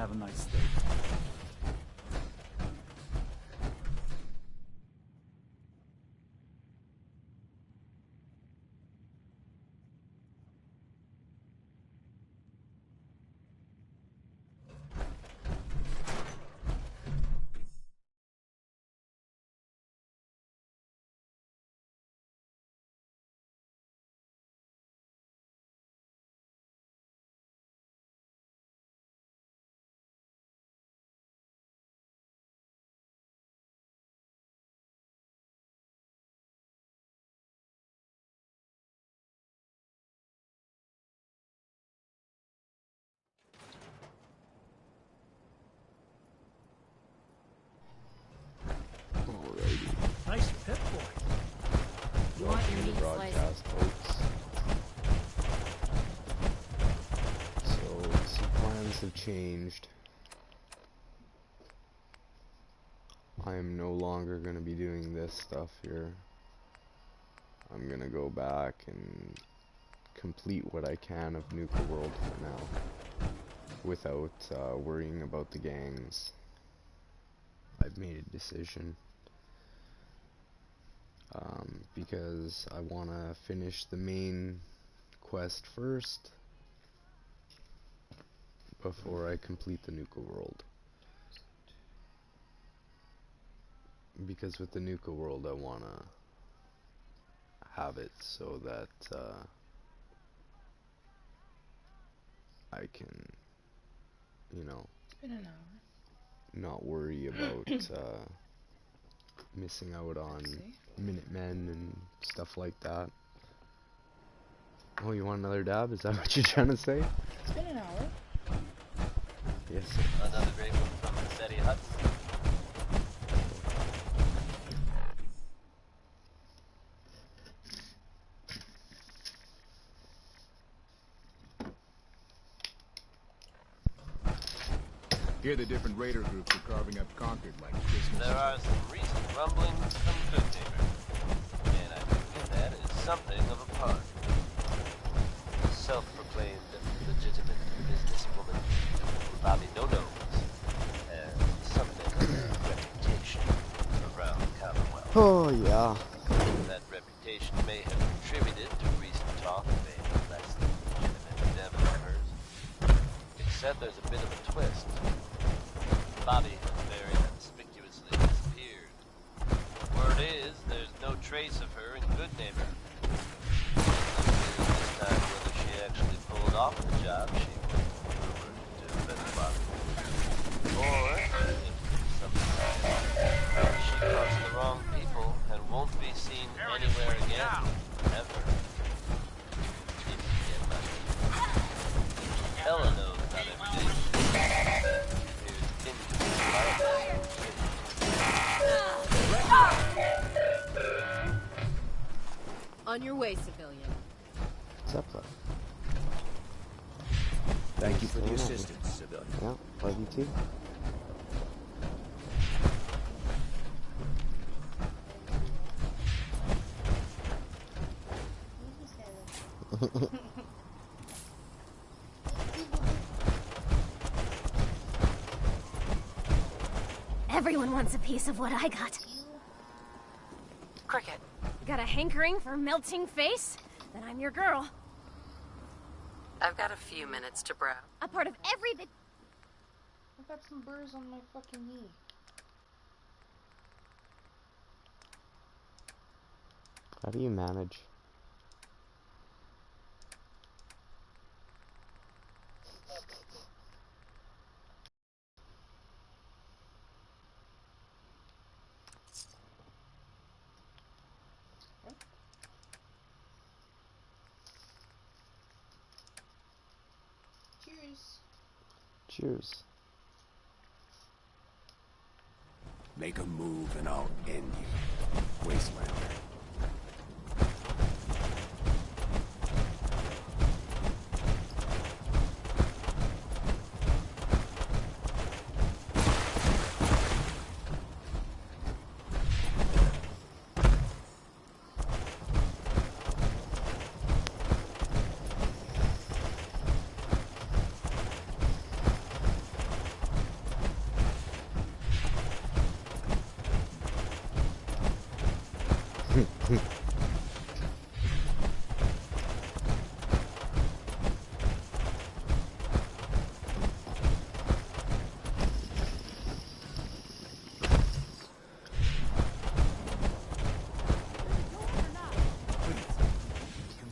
have a nice steak. Nice pit boy. You want your meat broadcast, folks. So some plans have changed. I am no longer going to be doing this stuff here. I'm going to go back and complete what I can of Nuka World for now, without worrying about the gangs. I've made a decision. Because I want to finish the main quest first before I complete the Nuka World. Because with the Nuka World I want to have it so that I can, you know, it's been an hour. Not worry about missing out on Minutemen and stuff like that. Oh, you want another dab? Is that what you're trying to say? It's been an hour. Yes. Another great one from the Steady Huts. Here the different raider groups are carving up Concord like Christmas. There are some recent rumblings from Good Neighbor, and I think that is something of a part. Self-proclaimed legitimate businesswoman, Bobby No-Nos, has something of a reputation around the Commonwealth. Oh, yeah. That reputation may have contributed to recent talk of a less than legitimate endeavor of hers. Except there's a bit of a twist. Bobby has very conspicuously disappeared. Word is, there's no trace of her in Good Neighbor. This time, whether she actually pulled off the job she was rumored to have been Bobby. Or, if sometimes she crossed the wrong people and won't be seen anywhere again, ever. If you get lucky. Ella knows about everything. On your way, civilian. What's up, love? Thank you for the assistance, civilian. Yeah, love you too. Everyone wants a piece of what I got. Cricket. Got a hankering for melting face? Then I'm your girl. I've got a few minutes to browse. A part of everything. I've got some burrs on my fucking knee. How do you manage? Cheers. Cheers. Make a move and I'll end you, Wastelander.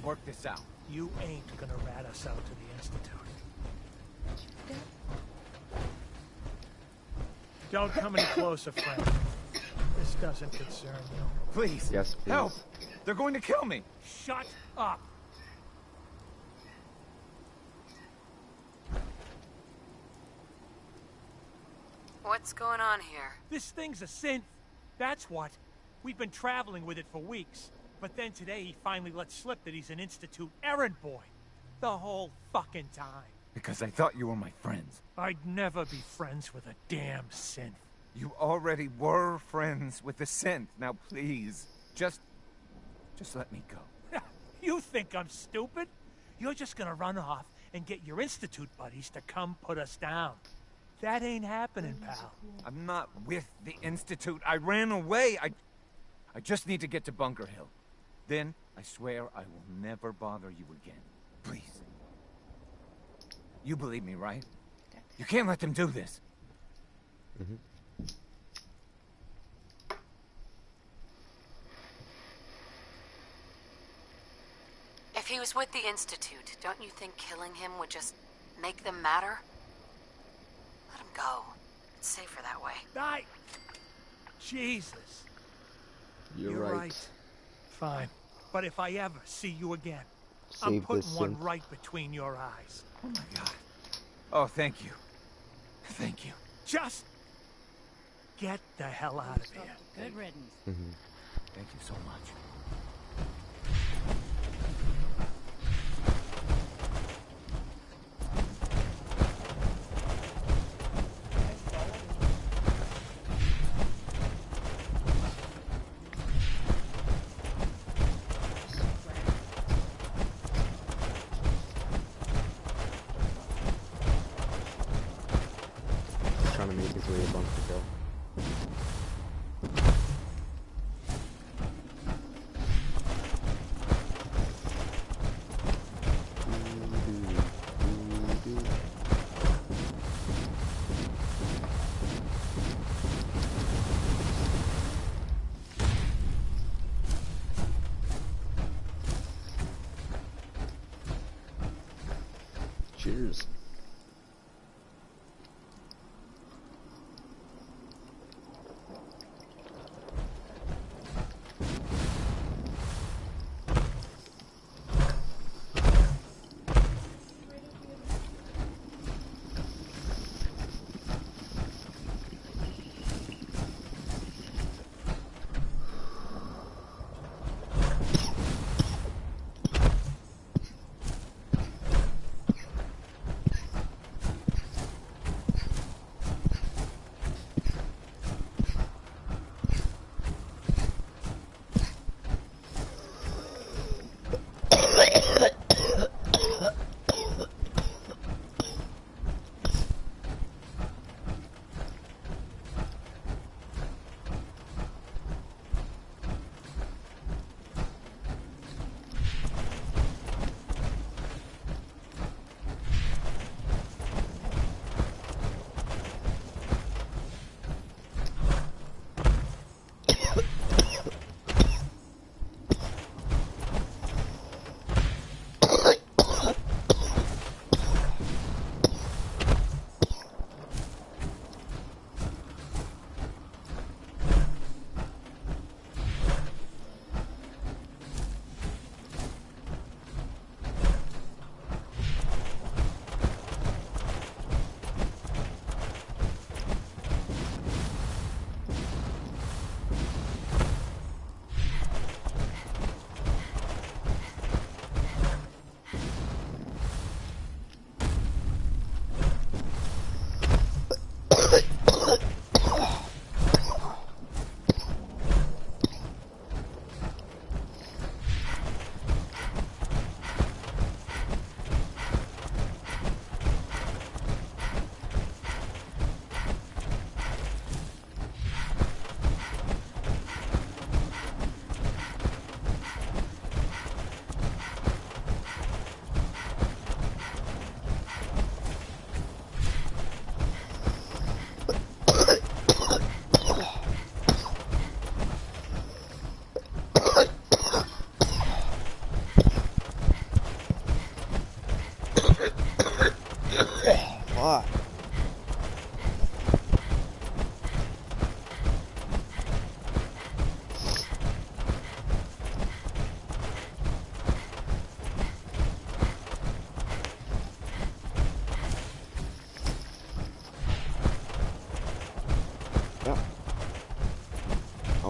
Work this out. You ain't gonna rat us out to the Institute. Don't come any closer, friend. This doesn't concern you. Please. Yes, please. Help! They're going to kill me. Shut up! What's going on here? This thing's a synth. That's what. We've been traveling with it for weeks. But then today he finally let slip that he's an Institute errand boy. The whole fucking time. Because I thought you were my friends. I'd never be friends with a damn synth. You already were friends with the synth. Now please, just let me go. You think I'm stupid? You're just gonna run off and get your Institute buddies to come put us down. That ain't happening, pal. I'm not with the Institute. I ran away. I just need to get to Bunker Hill. Then, I swear I will never bother you again. Please. You believe me, right? You can't let them do this. Mm-hmm. If he was with the Institute, don't you think killing him would just make them madder? Let him go. It's safer that way. Jesus. You're right. Fine. But if I ever see you again, Save I'm putting this one synth. right between your eyes. Oh my god. Oh, thank you. Thank you. Just get the hell out of here. Good riddance. Mm-hmm. Thank you so much. Trying to make his way to Bunker Hill. Cheers.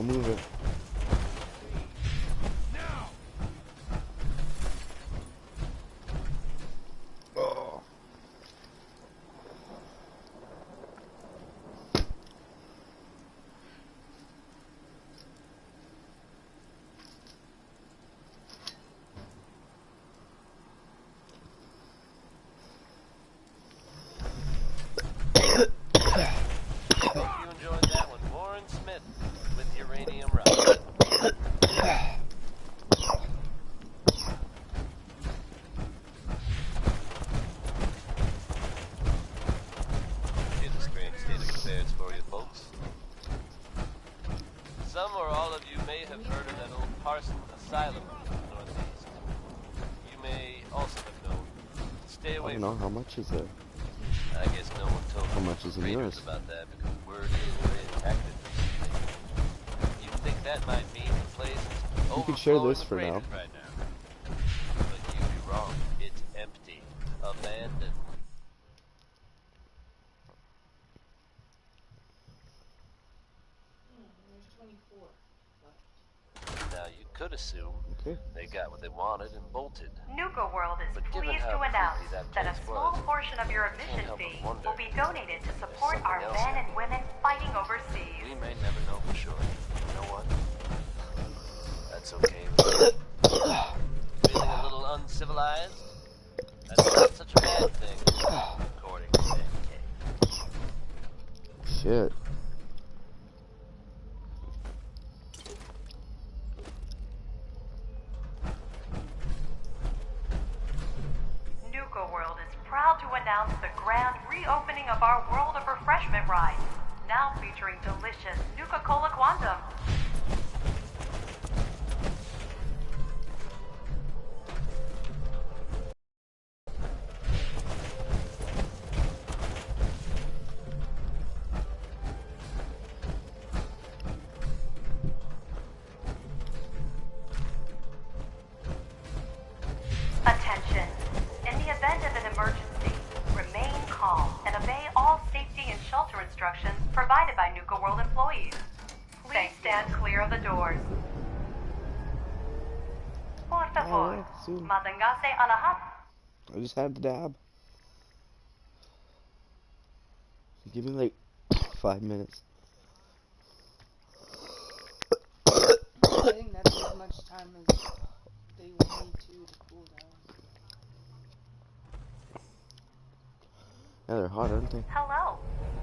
I'll move it. Oh. You enjoyed that one, Warren Smith with Uranium Rock. Here's a strange state of affairs for you folks. Some or all of you may have heard of that old Parsons Asylum in the Northeast. You may also have known. Stay I away don't know, from. how much is it? I guess no one told How much is in readers yours? about that because word is very active recently. You think that might mean the place is You can share overflowing this with for now. raiders right now. But you'd be wrong. It's empty. Abandoned. There's 24 left. Now you could assume Okay. they got what they wanted and bolted. Nuka World is But given pleased how to announce creepy that that a place small was, portion of your I can't admission help but fee wonder will be donated to support something our else men and happening. women fighting overseas. We may never know for sure. You know what? That's okay. Feeling a little uncivilized? That's not such a bad thing, according to NK. Shit. Nuka World is proud to announce the grand reopening of our World of Refreshment ride, now featuring delicious Nuka-Cola Quantum. Attention. In the event of an emergency, remain calm and obey all safety and shelter instructions provided by Nuka World employees. Please stand clear of the doors. Por favor, Yeah, soon. manténgase alejado. I just had the dab. Give me like 5 minutes. I think that's as much time as they will need to cool down. Yeah, they're hot, aren't they? Hello.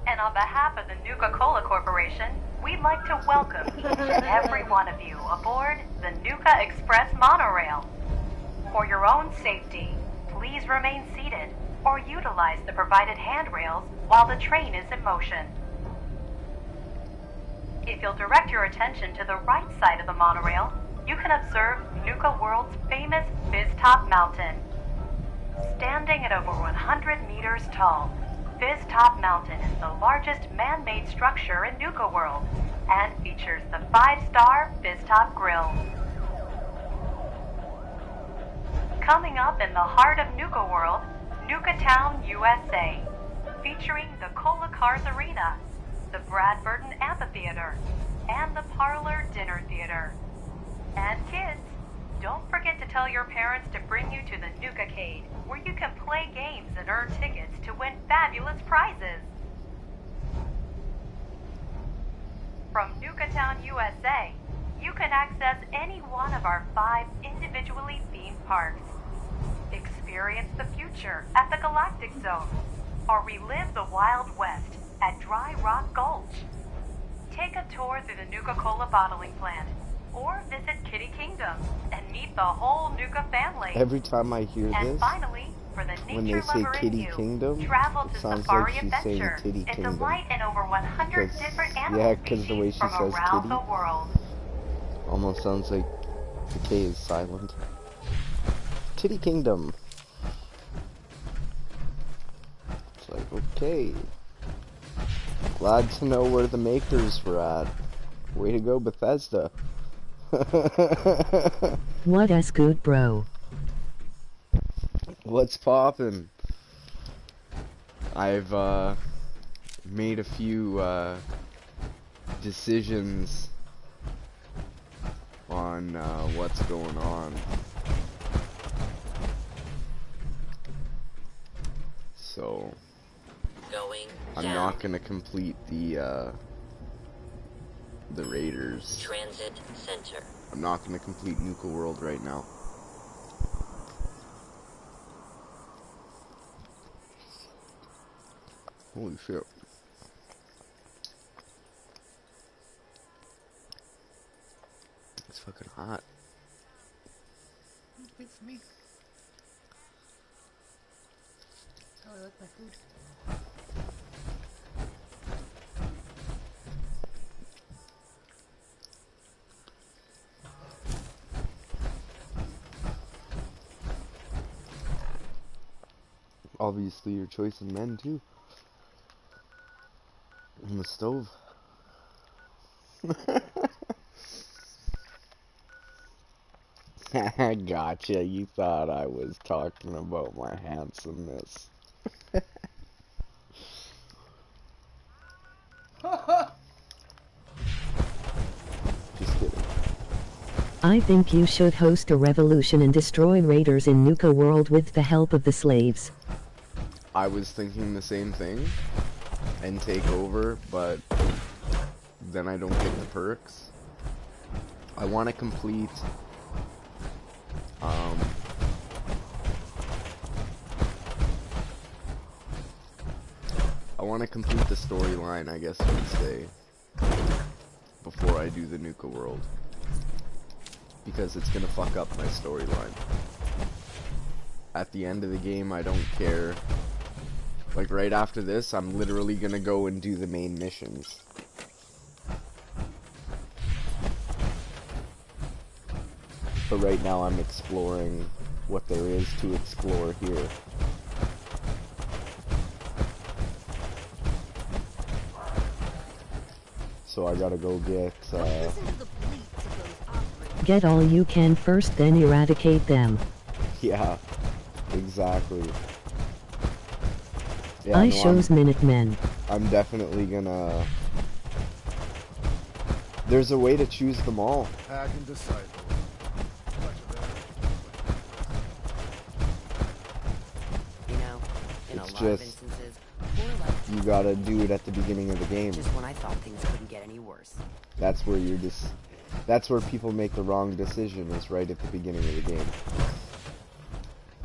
And on behalf of the Nuka-Cola Corporation, we'd like to welcome each and every one of you aboard the Nuka Express monorail. For your own safety, please remain seated or utilize the provided handrails while the train is in motion. If you'll direct your attention to the right side of the monorail, you can observe Nuka World's famous Fizz-Top Mountain. Standing at over 100 meters tall, Fizz-Top Mountain is the largest man-made structure in Nuka World and features the 5-star Fizz-Top Grill. Coming up in the heart of Nuka World, Nuka Town, USA, featuring the Cola Cars Arena, the Brad Burton Amphitheater, and the Parlor Dinner Theater. And kids, don't forget to tell your parents to bring you to the Nuka-Cade, where you can play games and earn tickets to win fabulous prizes. From Nuka Town, USA, you can access any one of our 5 individually themed parks. Experience the future at the Galactic Zone, or relive the Wild West at Dry Rock Gulch. Take a tour through the Nuka-Cola bottling plant, or visit Kitty Kingdom and meet the whole Nuka family. Every time I hear And this, finally, for the when they nature say lover in Kitty you, Kingdom, travel it to sounds Safari like she's saying Adventure Titty and Kingdom. delight in over 100 Because- different yeah, animal 'cause the way species she from says around kitty. the world. Almost sounds like the K is silent. Titty Kingdom. It's like, okay. Glad to know where the makers were at. Way to go, Bethesda. What a scoot, bro. What's poppin'? I've made a few decisions on what's going on. So I'm not gonna complete the Raiders. Transit Center. I'm not gonna complete Nuka World right now. Holy shit. It's fucking hot. Wait for me. That's how I like my food. Obviously, your choice in men too. On the stove. Gotcha. You thought I was talking about my handsomeness. Just kidding. I think you should host a revolution and destroy raiders in Nuka World with the help of the slaves. I was thinking the same thing. And take over, but then I don't get the perks. I want to complete the storyline, I guess you would say, before I do the Nuka World, because it's gonna fuck up my storyline. At the end of the game, I don't care. Like, right after this, I'm literally gonna go and do the main missions. But right now, I'm exploring what there is to explore here. So I gotta go get all you can first, then eradicate them. Yeah, exactly. Yeah, I no, shows Minutemen. I'm definitely gonna... There's a way to choose them all. Hack and disciple. You know, in It's a lot of just... instances, You gotta do it at the beginning of the game. just when I thought things couldn't get any worse. That's where you're that's where people make the wrong decision, is right at the beginning of the game.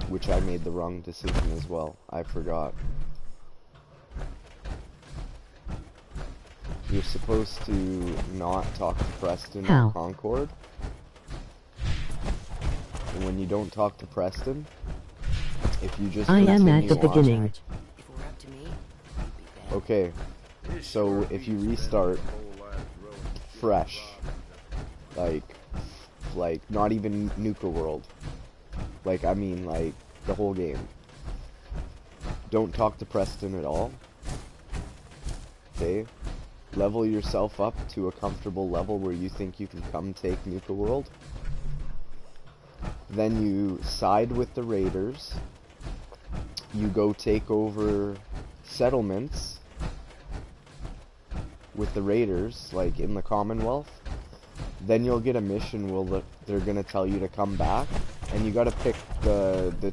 Which I made the wrong decision as well. I forgot. You're supposed to not talk to Preston or Concord. And when you don't talk to Preston, if you just I am at the continue on- beginning. If it were up to me, Okay, so if you restart fresh, like not even Nuka World, like I mean like the whole game, don't talk to Preston at all, okay, level yourself up to a comfortable level where you think you can come take Nuka World, then you side with the raiders, you go take over settlements with the raiders, like in the Commonwealth, then you'll get a mission where they're gonna tell you to come back, and you gotta pick the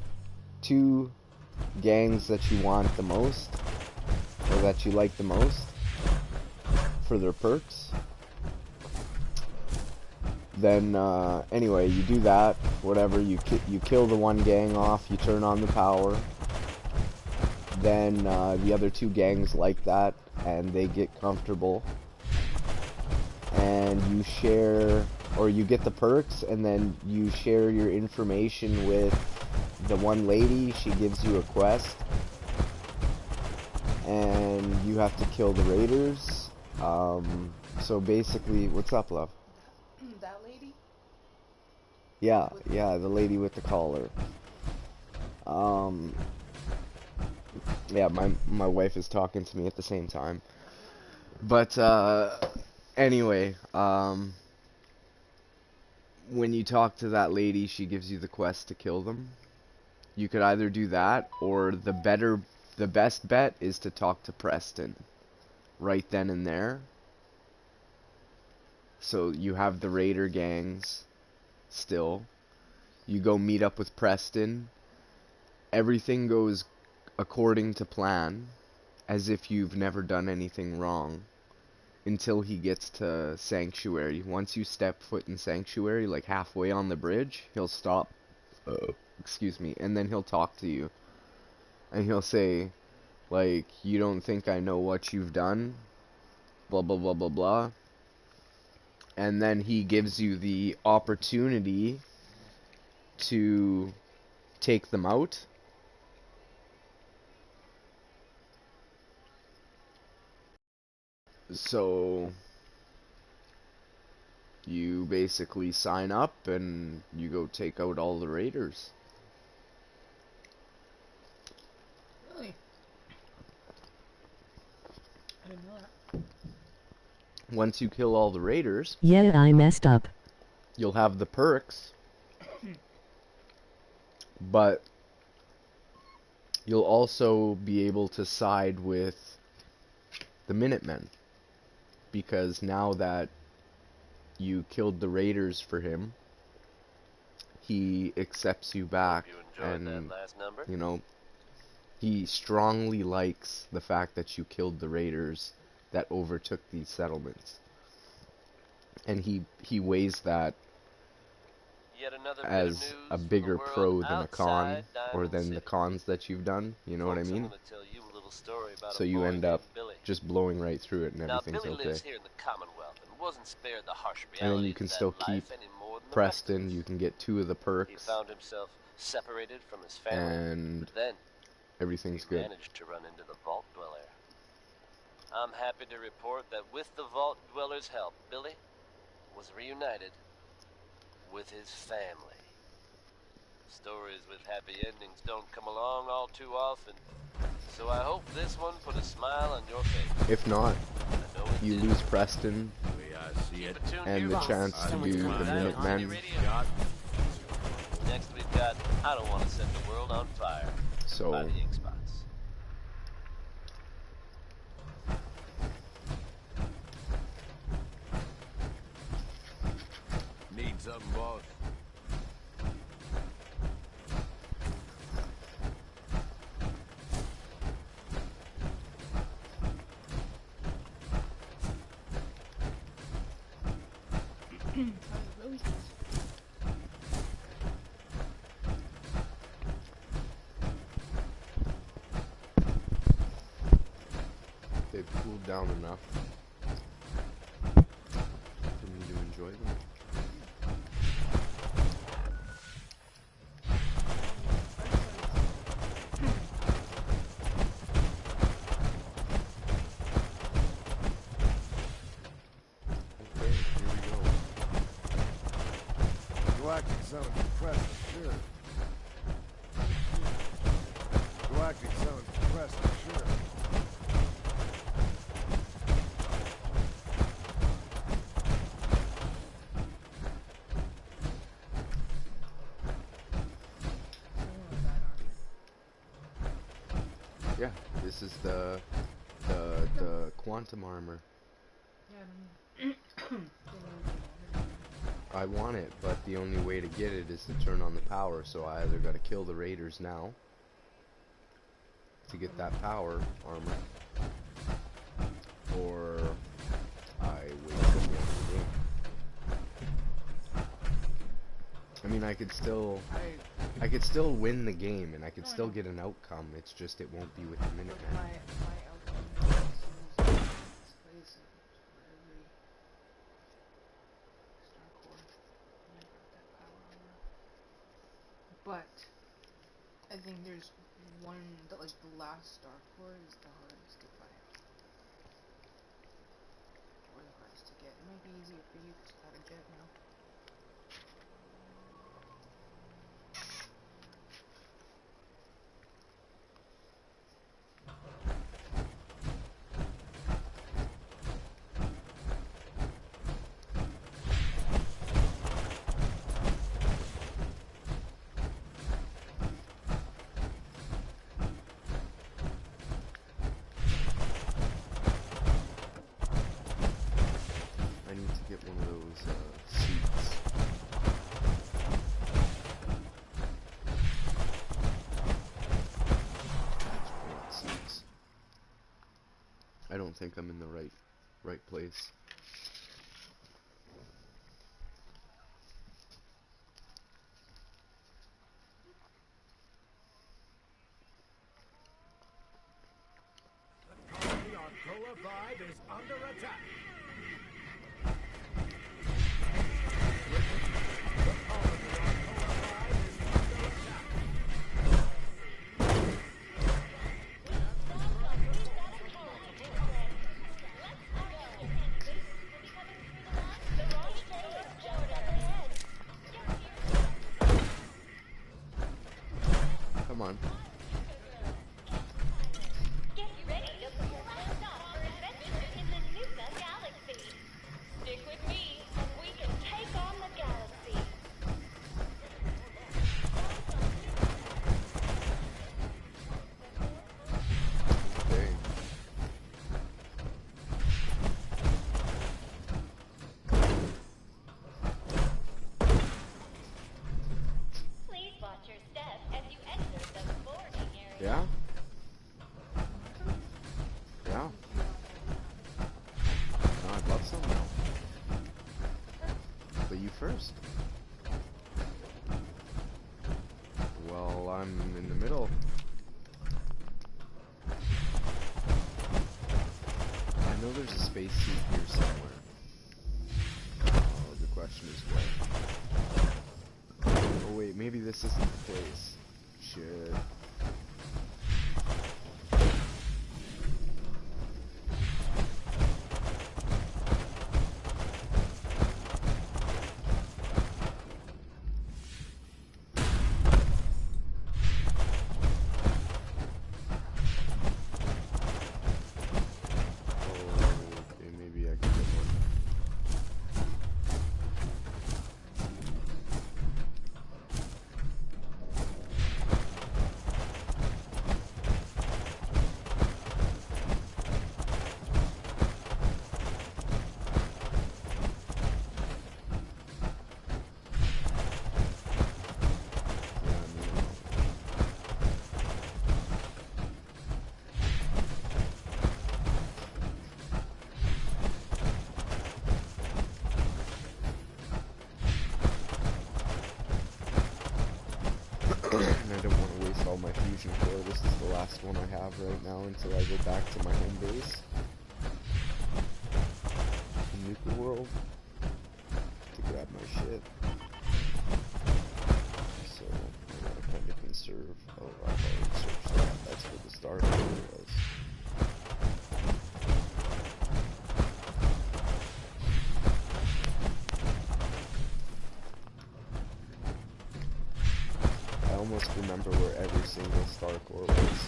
two gangs that you want the most, or that you like the most, for their perks. Then, anyway, you do that, whatever, you kill the one gang off, you turn on the power, then the other two gangs like that, and they get comfortable, and you share, or you get the perks, and then you share your information with the one lady. She gives you a quest, and you have to kill the raiders. So basically, what's up, love? That lady? Yeah, the lady with the collar. Yeah, my wife is talking to me at the same time. But, anyway, when you talk to that lady, she gives you the quest to kill them. You could either do that, or the best bet is to talk to Preston right then and there. So you have the raider gangs still. You go meet up with Preston. Everything goes according to plan, as if you've never done anything wrong, until he gets to Sanctuary. Once you step foot in Sanctuary, like halfway on the bridge, he'll stop, excuse me, and then he'll talk to you. And he'll say, like, you don't think I know what you've done? Blah, blah, blah, blah, blah. And then he gives you the opportunity to take them out. So you basically sign up and you go take out all the raiders. Really? I didn't know that. Once you kill all the raiders, Yeah, I messed up. you'll have the perks, but you'll also be able to side with the Minutemen, because now that you killed the raiders for him, he accepts you back, You enjoyed and that last number? you know, he strongly likes the fact that you killed the raiders that overtook these settlements, and he weighs that Yet another bit of as news a from bigger the world pro than a con, outside or Diamond than the City. cons that you've done, you know what I Folks, mean? I'm gonna tell you a little story about So a you boy end up named Billy. just blowing right through it and Now, everything's Billy okay. lives here in the Commonwealth and wasn't spared the harsh And then realities you can of still that keep life any more than the rest of Preston, us. you can get 2 of the He perks, found himself separated from his family, and but then everything's he good. managed to run into the Vault Dweller. I'm happy to report that with the Vault Dweller's help, Billy was reunited with his family. Stories with happy endings don't come along all too often, so I hope this one put a smile on your face. If not, I know it you did. lose Preston The way I see it. Keep it tuned and here, the boss. chance to Someone's do the coming. Minutemen, Got Next we've got I Don't Want to Set the World on Fire by so the Ink Spots. need something, boss. they've cooled down enough for me to enjoy them. Okay, here we go. Galactic sounds impressive, sure. Galactic sounds impressive, sure. Yeah, this is the quantum armor. I want it, but the only way to get it is to turn on the power, so I either gotta kill the raiders now to get that power armor, or I wait till the end of the game. I mean, I could still win the game, and I could still get an outcome, it's just it won't be with the Minutemen. My outcome is place for every star core. And I got that power armor. But I think there's one that like the last star core is the hardest to find. Or the hardest to get. It might be easier for you because how to get now. I need to get one of those don't think I'm in the right place. The colony on Koa 5 is under attack. Come on. Get ready to blast off for adventures in the Nuka galaxy. Stick with me, and we can take on the galaxy. Okay. Please watch your step as you enter the boarding area. Yeah? Yeah. No, I'd love some now. But you first. Well, I'm in the middle. I know there's a space suit here somewhere. The question is where. Oh wait, maybe this isn't the place. Shit. Okay, maybe I can get one. And I don't want to waste all my fusion core. This is the last one I have right now until I go back to my home base. In Nuka World. To grab my shit. So, I gotta kind of conserve. Oh, I've already searched that. That's where the star was. I almost remember where every single star core was.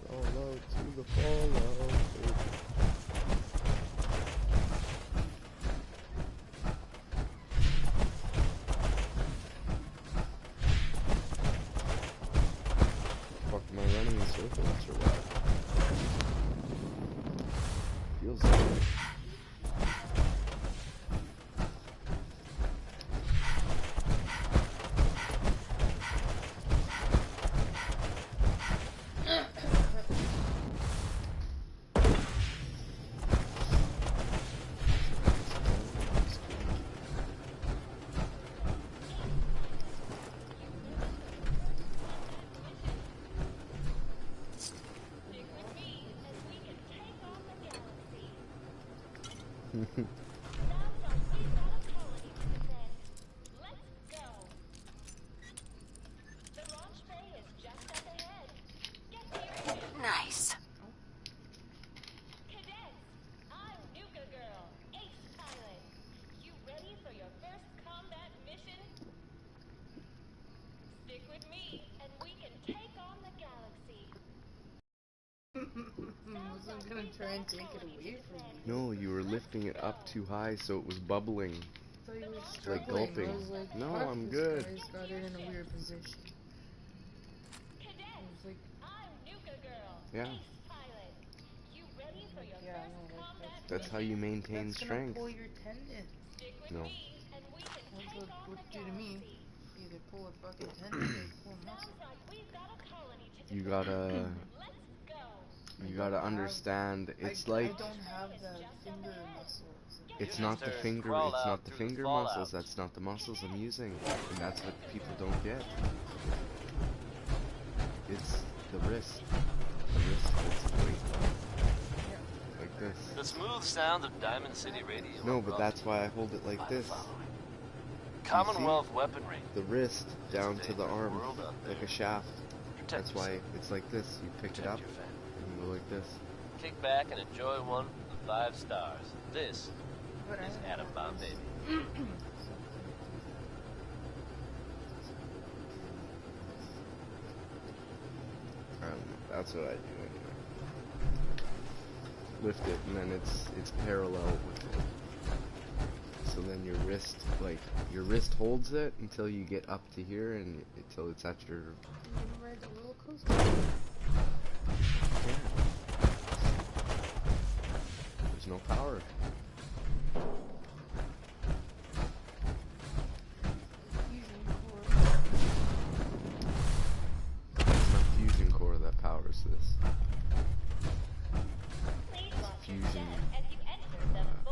Fallout to the fallout, baby. Fuck, am I running in circles or what? Feels like it. Stick with me, and we can take on the galaxy. Let's go. The launch bay is just up ahead. Get here. Nice. Cadets, I'm Nuka Girl, Ace Pilot. You ready for your first combat mission? Stick with me, and we can take on the galaxy. I wasn't gonna try and take it away from you. No, you were lifting it up too high so it was bubbling. I thought you were Like struggling. gulping. I was like, No, fuck, I'm this good. guy's got it in a weird position. I Cadets, was like, I'm Nuka Girl, Yeah. Ace Pilot. You ready for your yeah, That's how you maintain That's strength. gonna pull your tendon. No. That's what it would do to me. Either pull a fucking tendon or pull a muscle. You gotta understand. It's like I don't have the finger muscles. it's not the finger. It's not the finger muscles. That's not the muscles I'm using, and that's what people don't get. It's the wrist. The wrist holds the weight. Like this. The smooth sound of Diamond City Radio. No, but that's why I hold it like this. Commonwealth weaponry. The wrist down to the arm, like a shaft. That's why it's like this. You pick it up and you go like this. Kick back and enjoy one of the 5 stars. This is Atom Bomb Baby. That's what I do anyway. Lift it, and then it's parallel with it. So then your wrist, like, your wrist holds it until you get up to here, and until it's at your... You wanna ride the roller coaster? Yeah. There's no power. It's not fusion core that powers this. Fusion,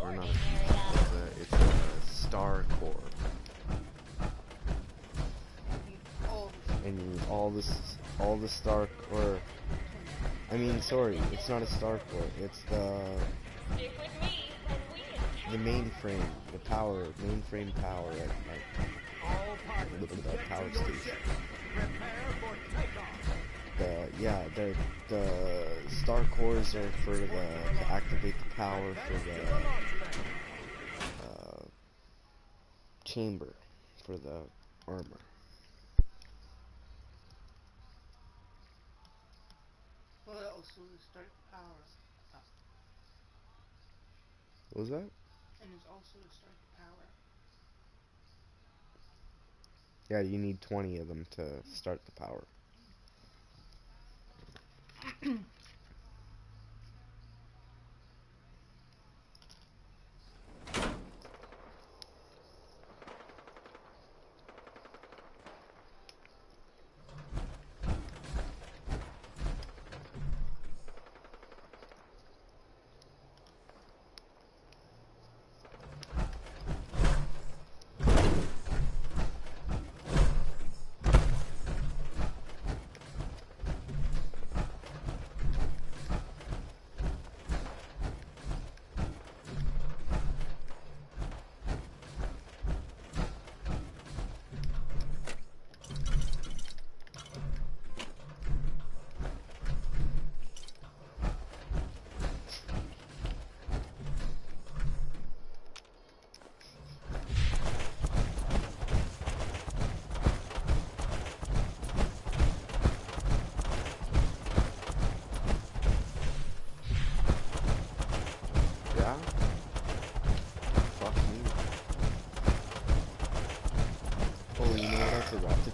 or not. It's a star core. And all the star, or I mean, sorry, it's not a star core. It's the mainframe, the power, mainframe power at the power station. The star cores are for to activate the power for the chamber for the armor. Well, it also start power up. What was that? And it's also to start the power. Yeah, you need 20 of them to start the power.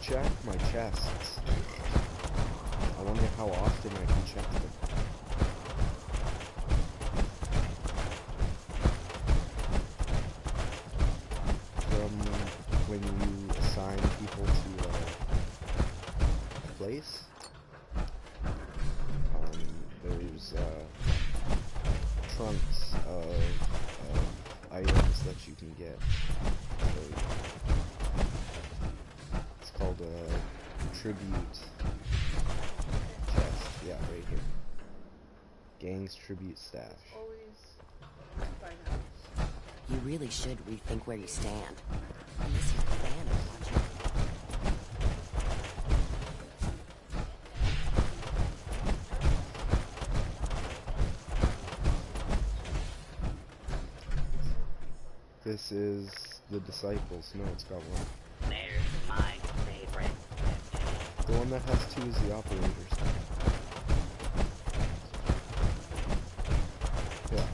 Check my chests. I wonder how often I can check them. From when you assign people to a place, there's trunks of items that you can get. So, called a tribute chest. Yeah, right here. Gang's tribute stash. Always by house. You really should rethink where you stand. Unless you're a fan of watching. This is the Disciples. No, it's got one. There's my favorite. The one that has 2 is the Operators. Yeah.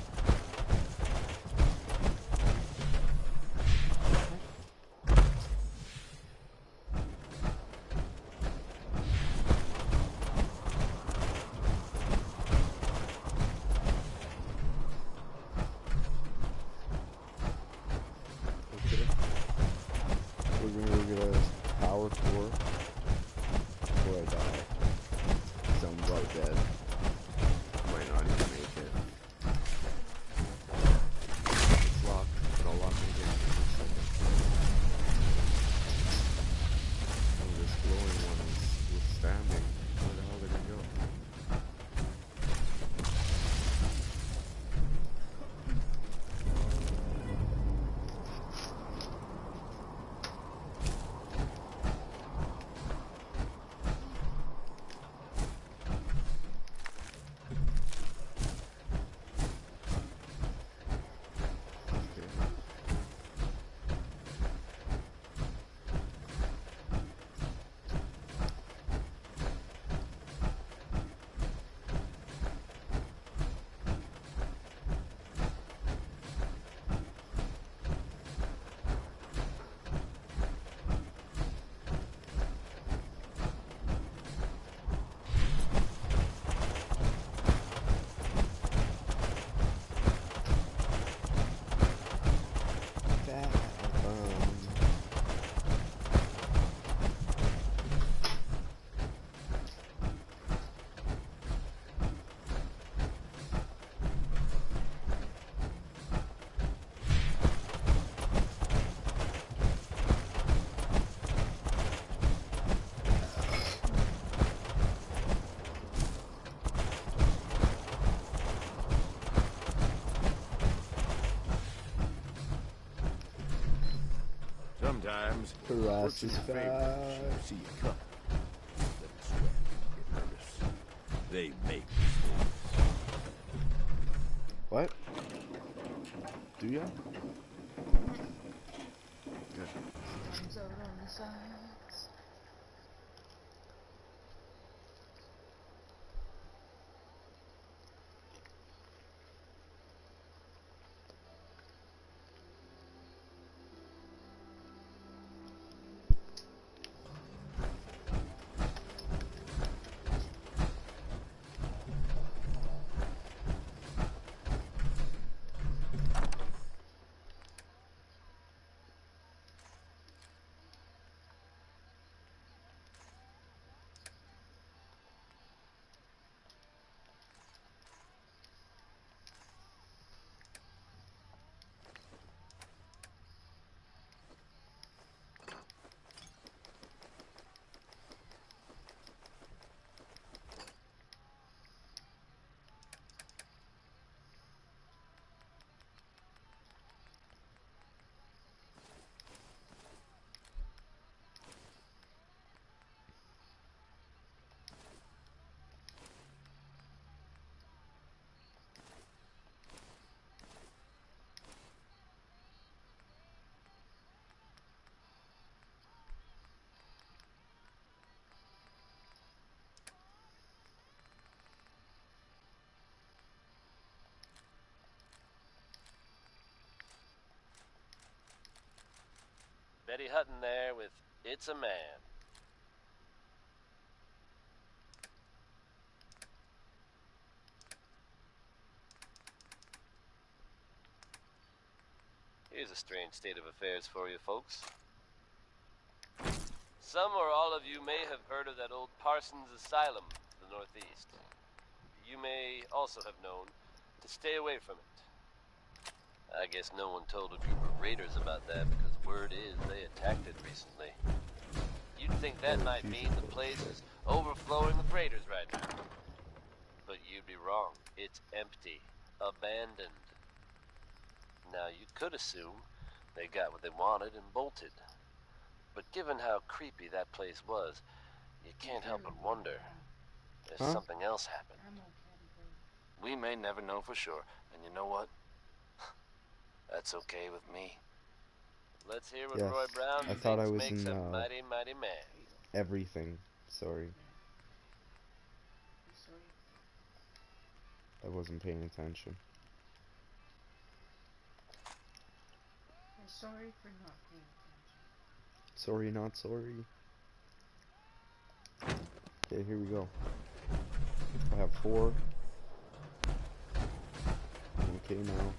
sometimes. Harass Works in is your favor. fast. See you coming. Let sweat. Get nervous. They make mistakes. What? Do ya? Good. Comes out on the sides. Betty Hutton there with It's a Man. Here's a strange state of affairs for you folks. Some or all of you may have heard of that old Parsons Asylum in the Northeast. You may also have known to stay away from it. I guess no one told a group of raiders about that because word is they attacked it recently. You'd think that might mean the place is overflowing with raiders right now. But you'd be wrong. It's empty. Abandoned. Now, you could assume they got what they wanted and bolted. But given how creepy that place was, you can't help but wonder if something else happened. We may never know for sure, and you know what? That's okay with me. Let's hear what Roy Brown I thought I was makes in a mighty, mighty man. everything. Sorry. I wasn't paying attention. I'm sorry for not paying attention. Sorry, not sorry. Okay, here we go. I have 4. Okay, now.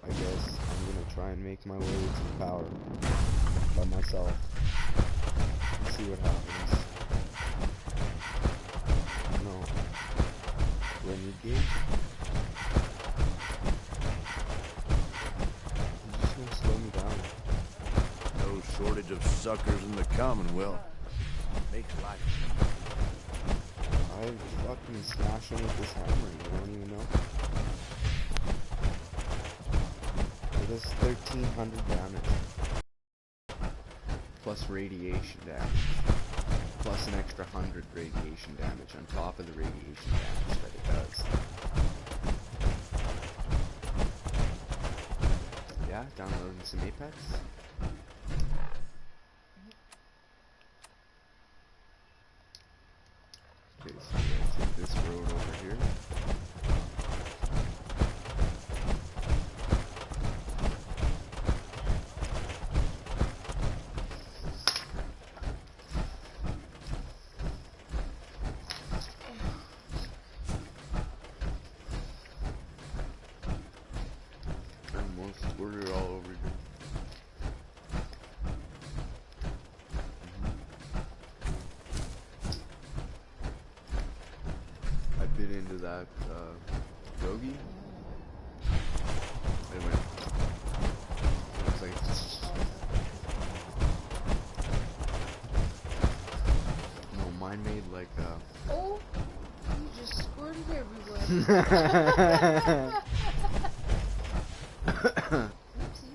I guess I'm gonna try and make my way to the power by myself and see what happens. No. Renegade? You're just gonna slow me down. No shortage of suckers in the Commonwealth. Makes life. I fucking smash him with this hammer, you don't even know. It does 1300 damage. Plus radiation damage. Plus an extra 100 radiation damage on top of the radiation damage that it does. Yeah, downloading some Apex. Okay, so I'm gonna take this road over here. Almost squirted all over here. I bit into that yogi. It went. It was like. No, mine made like a. Oh, you just squirted everywhere. Oopsie.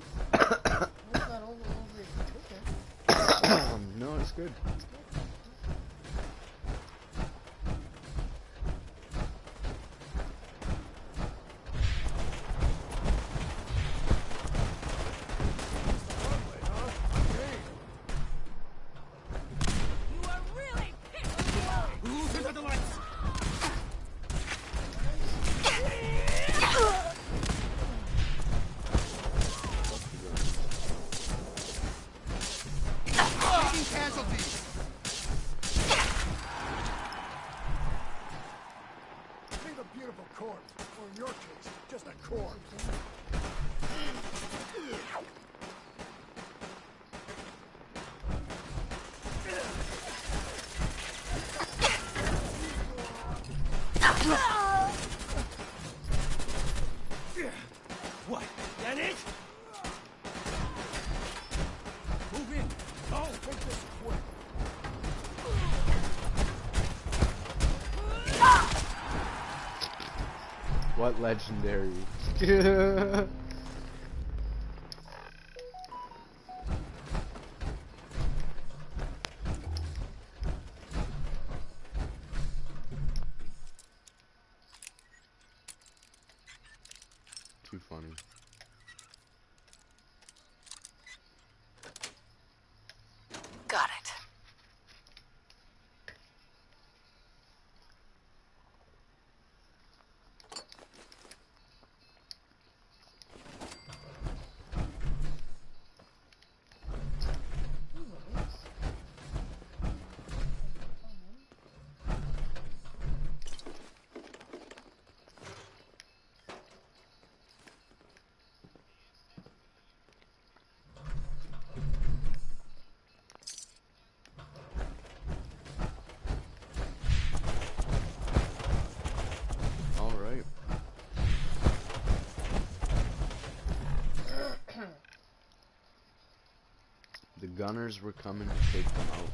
a beautiful corpse, or in your case, just a corpse. What? That it? Move in. Go. Make this quick. What legendary? Too funny. Got it. All right. The gunners were coming to take them out.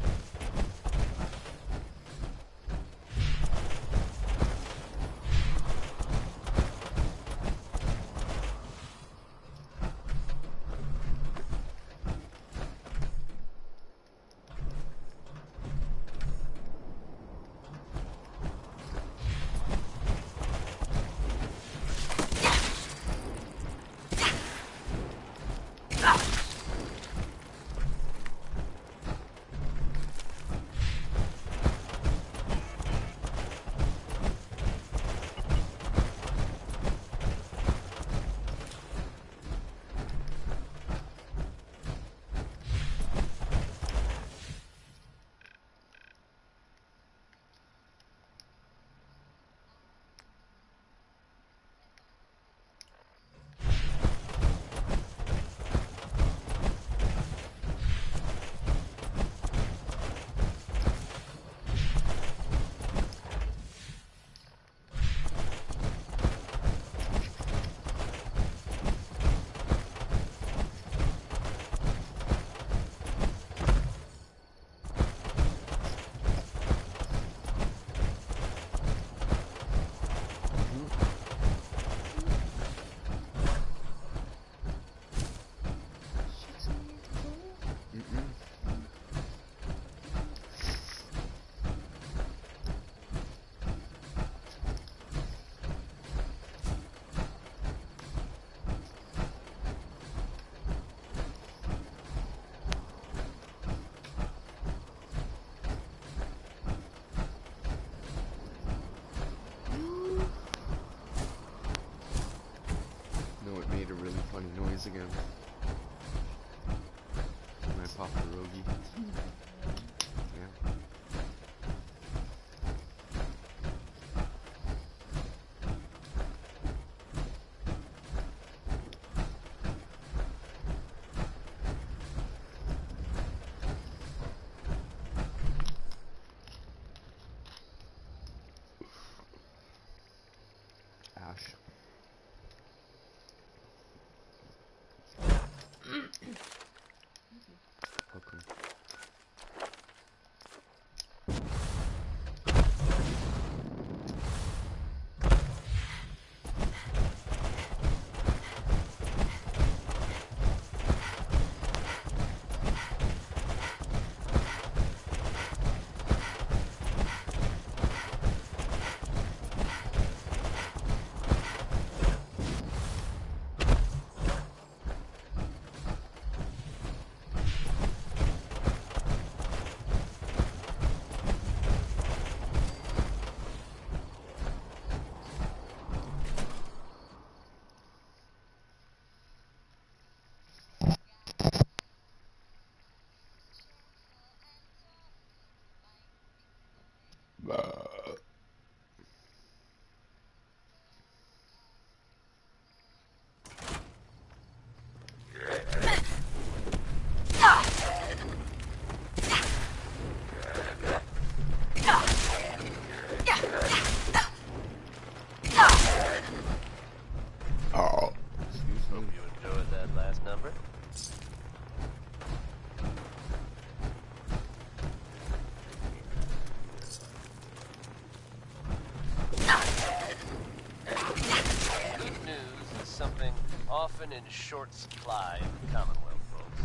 Good news is something often in short supply in the Commonwealth, folks.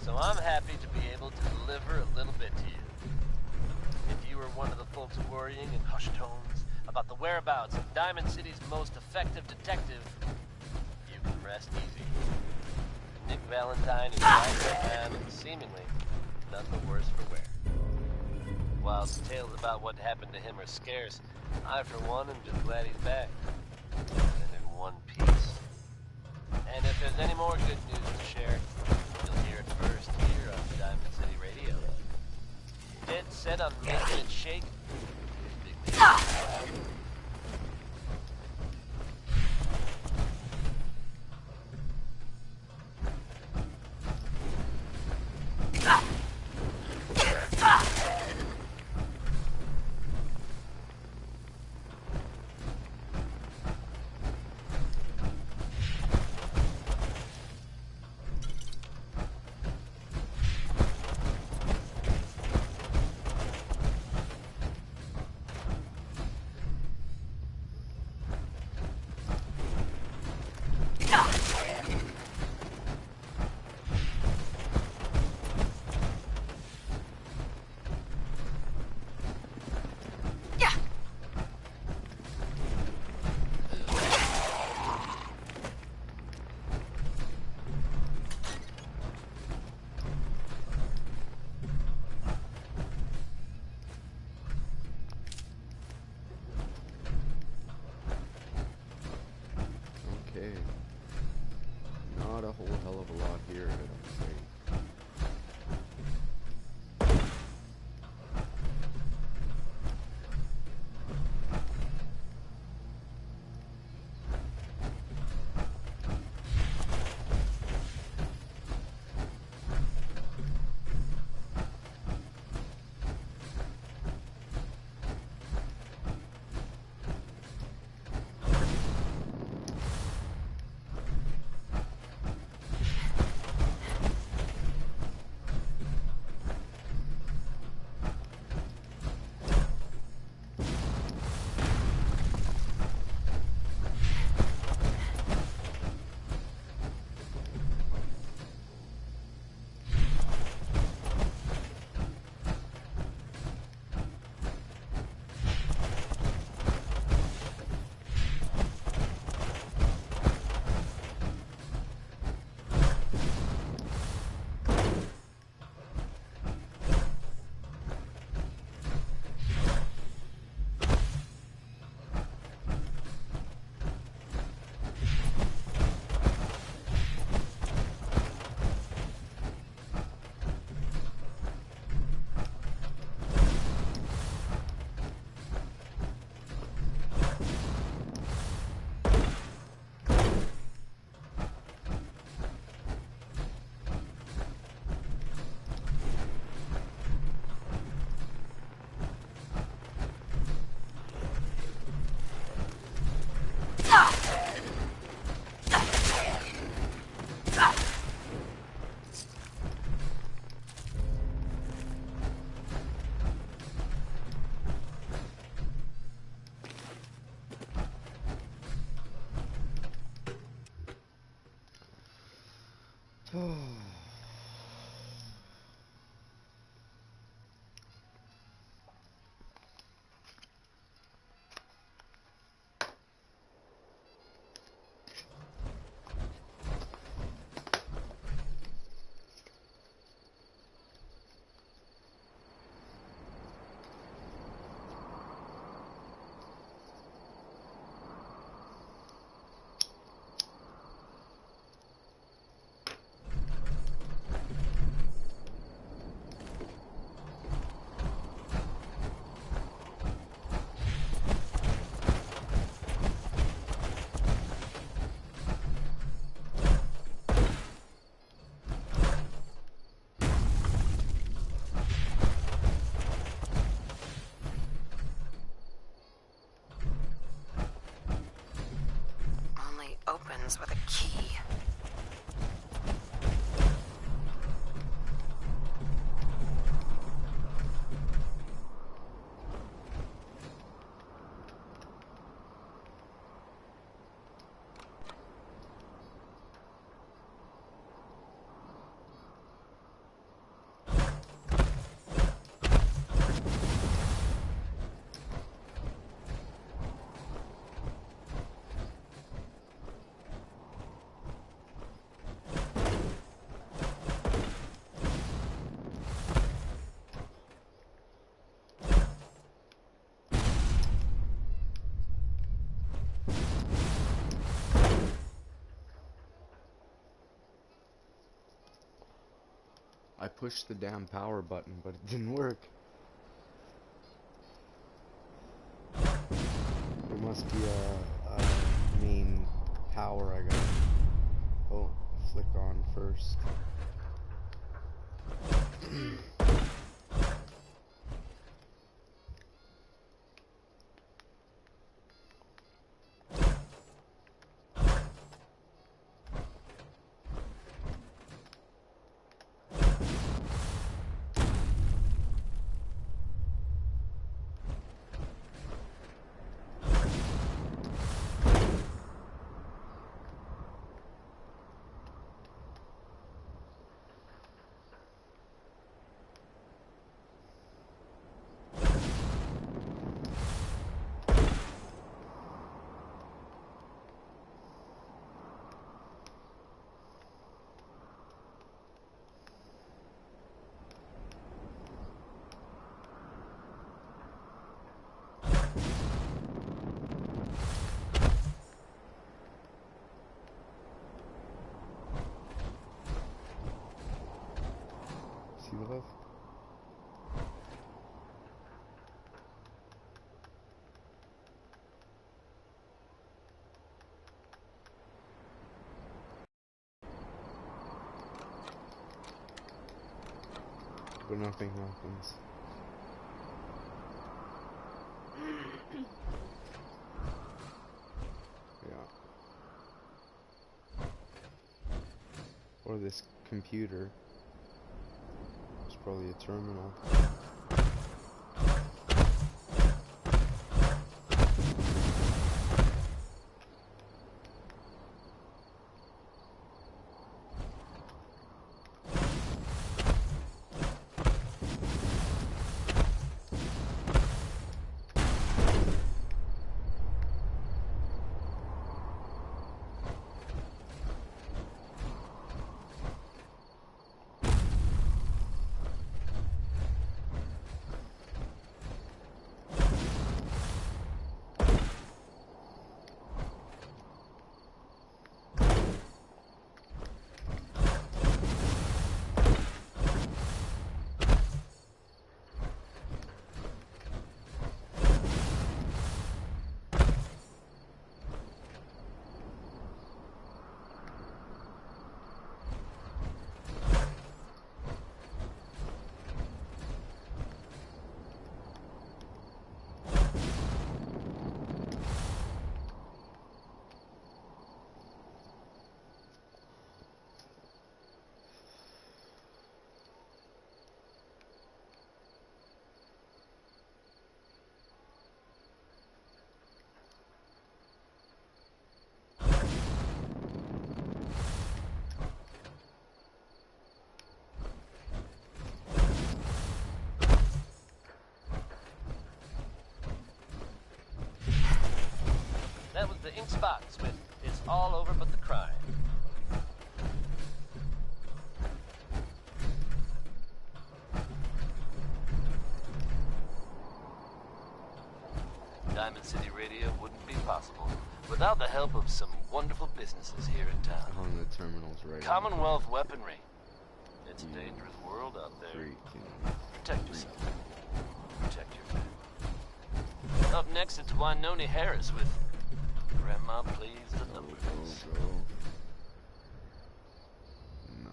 So I'm happy to be able to deliver a little bit to you. If you were one of the folks worrying in hushed tones about the whereabouts of Diamond City's most effective detective, you can rest easy. Nick Valentine is right, and seemingly none the worse for wear. Whilst tales about what happened to him are scarce, I for one am just glad he's back. And in one piece. And if there's any more good news to share, you'll hear it first here on Diamond City Radio. Dead set on making it shake. Big news. Okay. Not a whole hell of a lot here, I don't think. Opens with a key. I pushed the damn power button, but it didn't work. There must be a main power I got. Oh, flick on first. See the love? But nothing happens. Yeah. Or this computer. It's probably a terminal. That was the ink spots with "It's all over but the crime." Diamond City Radio wouldn't be possible without the help of some wonderful businesses here in town. On the terminals right Commonwealth weaponry. It's a dangerous world out there. Protect yourself. Protect your family. Up next, it's Wynoni Harris with Grandma Plays the Numbers. No.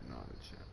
Not a chance.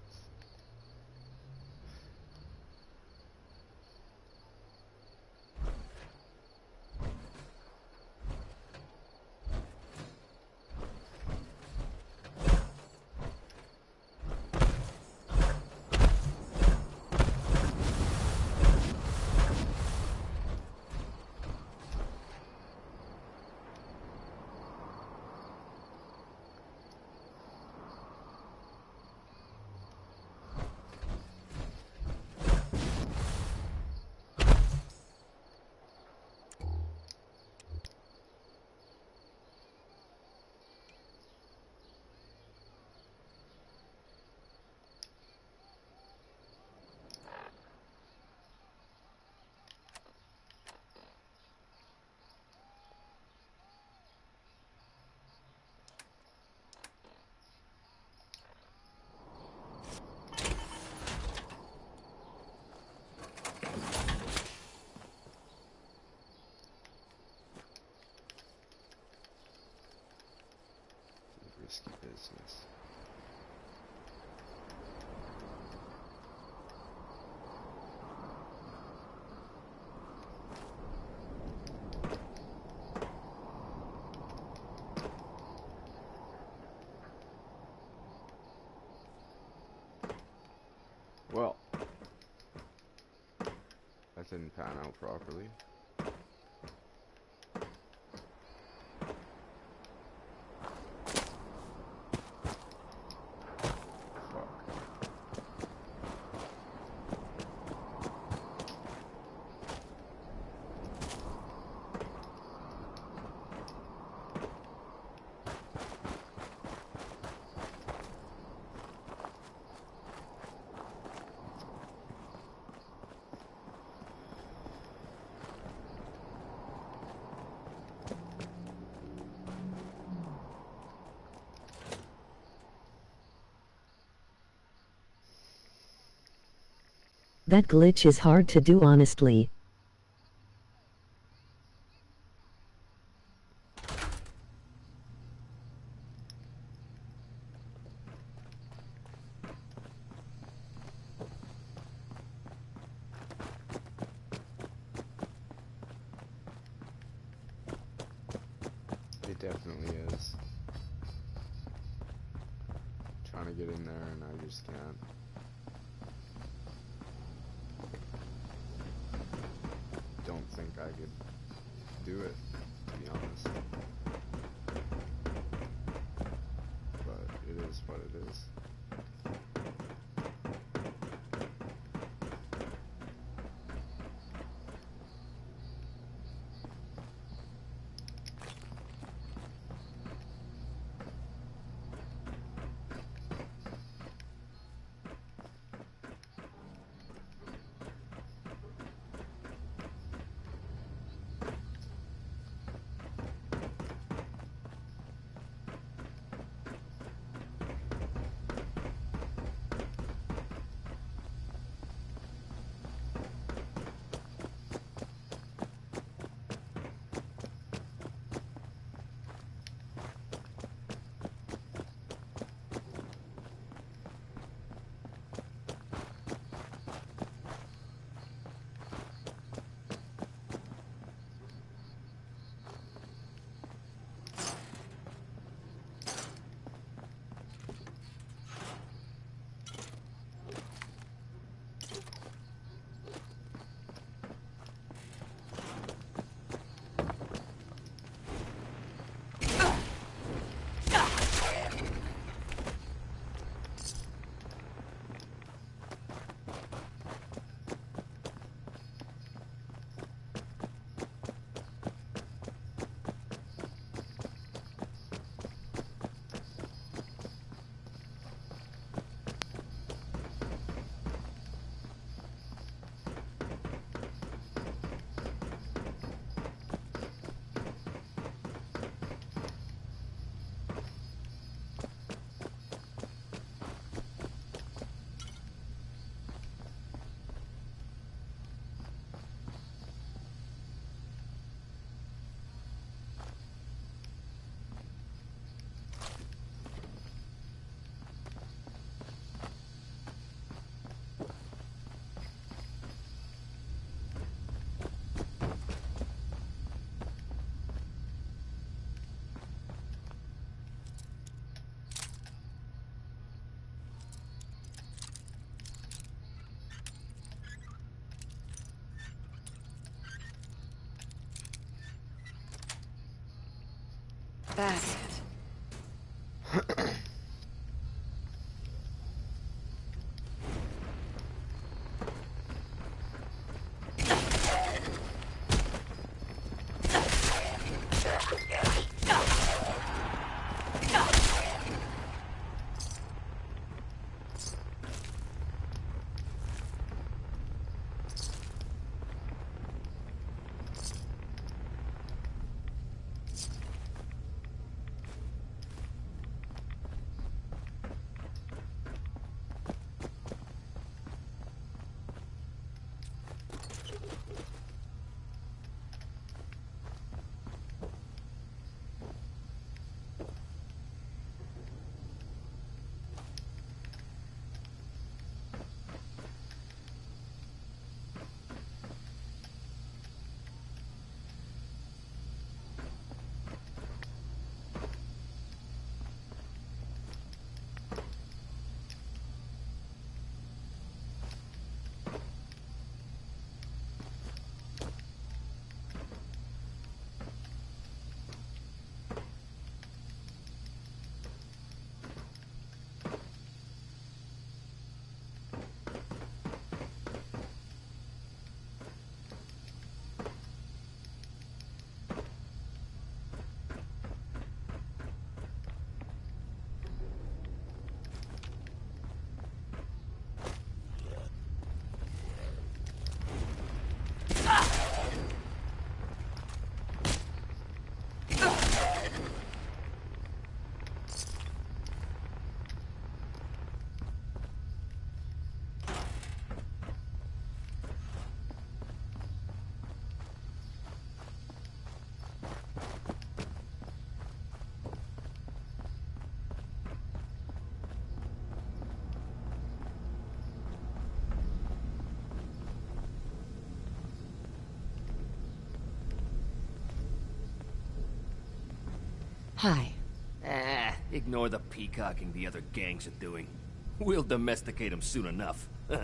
risky business. Well, that didn't pan out properly. That glitch is hard to do honestly. It definitely is. Trying to get in there and I just can't. Don't think I could do it, to be honest. But it is what it is. That's it. Hi. Ignore the peacocking the other gangs are doing. We'll domesticate them soon enough. Ooh,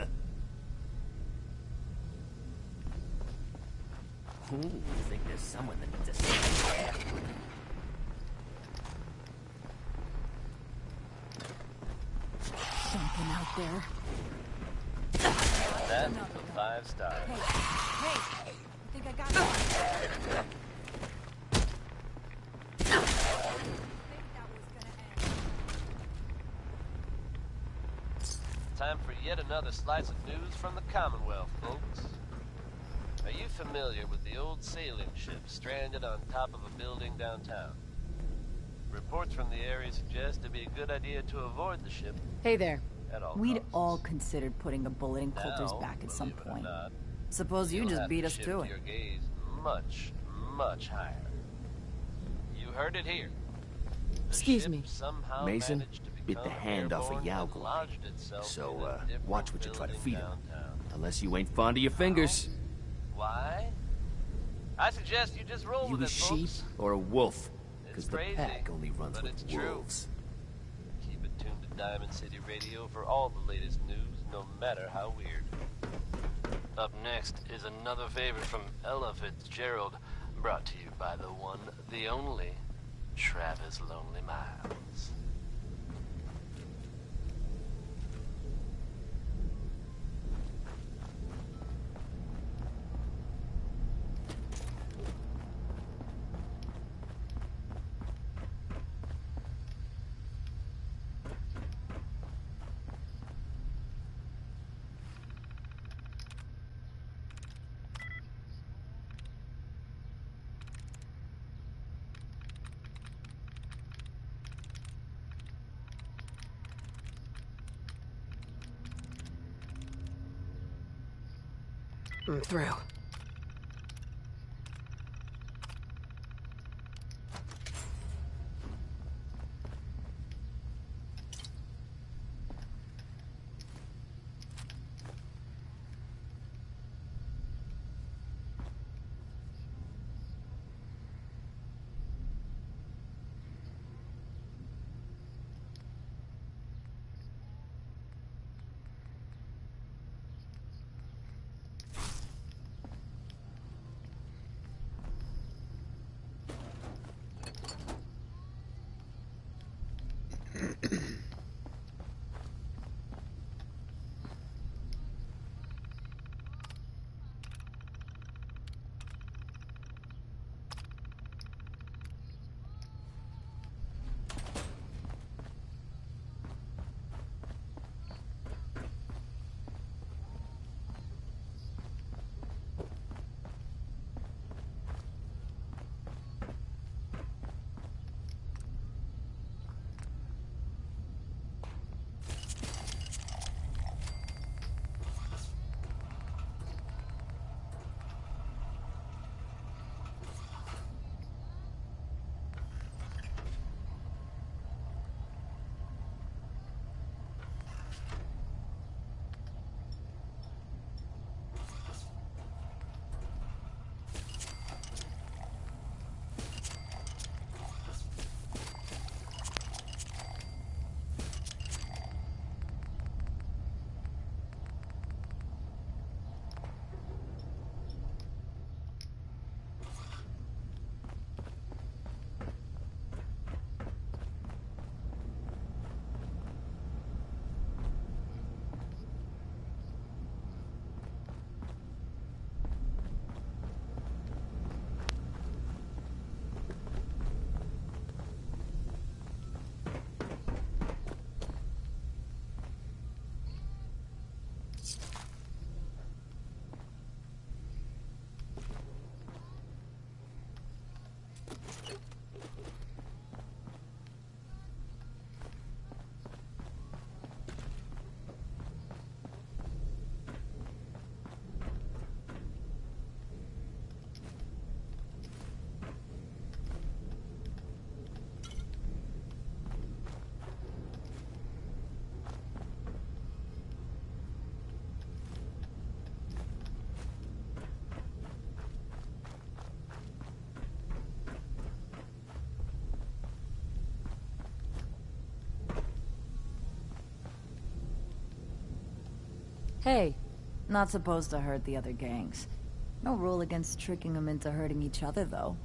I think there's someone that needs a second. Something out there. That's the 5 stars. Hey, I think I got it. Time for yet another slice of news from the Commonwealth, folks. Are you familiar with the old sailing ship stranded on top of a building downtown? Reports from the area suggest it'd be a good idea to avoid the ship. Hey there. At all We'd costs. all considered putting a bullet in Coulter's Now, back at some believe it or point. not, Suppose you you'll just have beat to us shift to it. your gaze much, much higher. You heard it here. The Excuse ship me. somehow Mason managed to bit the become hand off a airborne Yao and Guai. lodged itself So, in a different watch what you try to building feed him. downtown. Unless you ain't fond of your fingers. Why? I suggest you just roll You with a it, sheep folks. or a wolf? It's Because the crazy, pack only runs but with it's true. wolves. Keep it tuned to Diamond City Radio for all the latest news, no matter how weird. Up next is another favor from Ella Fitzgerald, brought to you by the one, the only, Travis Lonely Miles. I'm through. Hey, not supposed to hurt the other gangs. No rule against tricking them into hurting each other, though.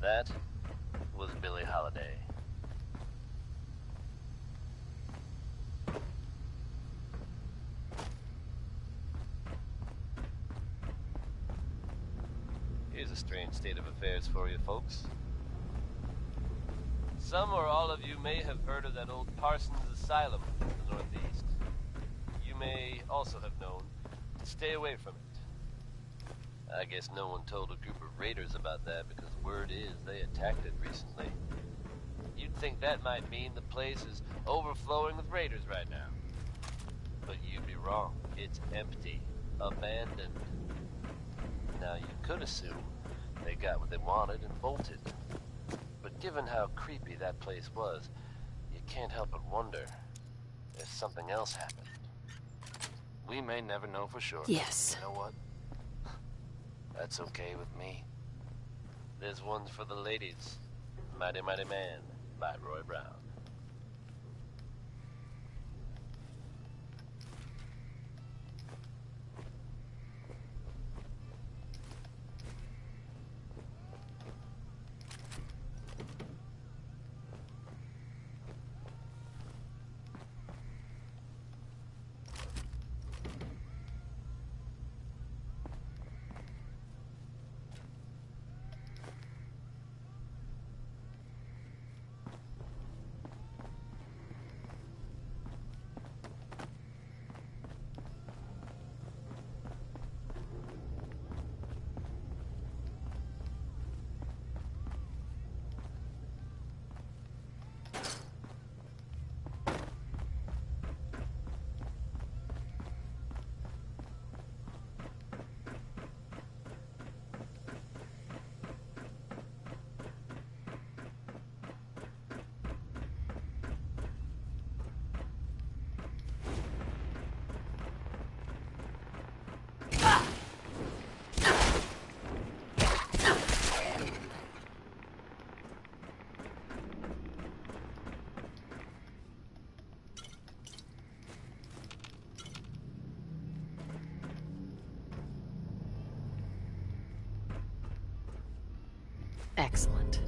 That was Billie Holiday. Here's a strange state of affairs for you folks. Some or all of you may have heard of that old Parsons Asylum in the Northeast. You may also have known to stay away from it. I guess no one told a group of raiders about that because word is they attacked it recently. You'd think that might mean the place is overflowing with raiders right now. But you'd be wrong. It's empty. Abandoned. Now you could assume they got what they wanted and bolted. But given how creepy that place was, you can't help but wonder if something else happened. We may never know for sure. Yes. You know what? That's okay with me. This one's for the ladies. Mighty Mighty Man by Roy Brown. Excellent.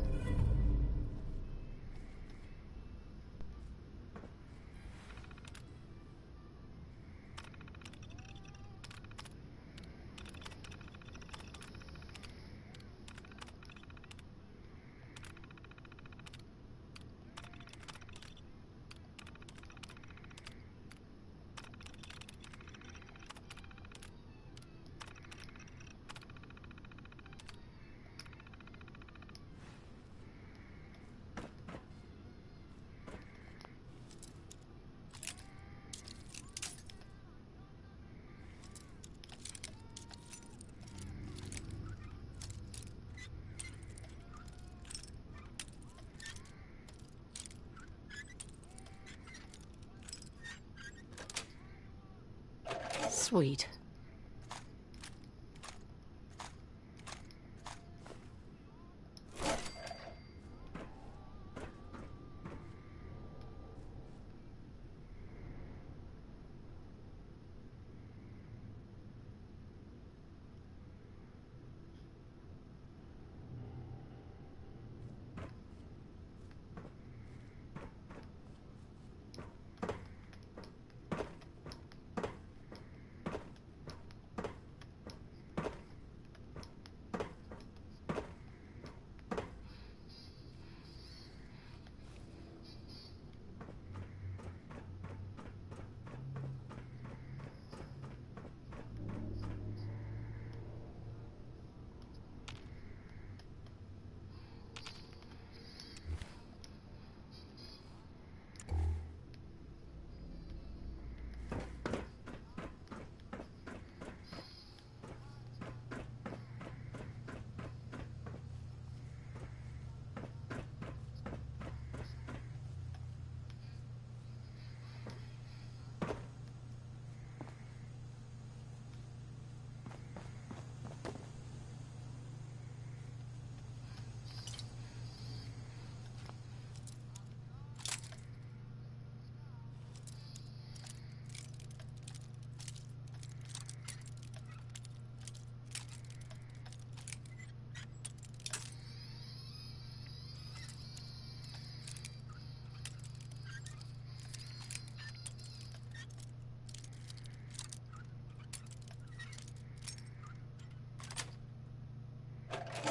Sweet.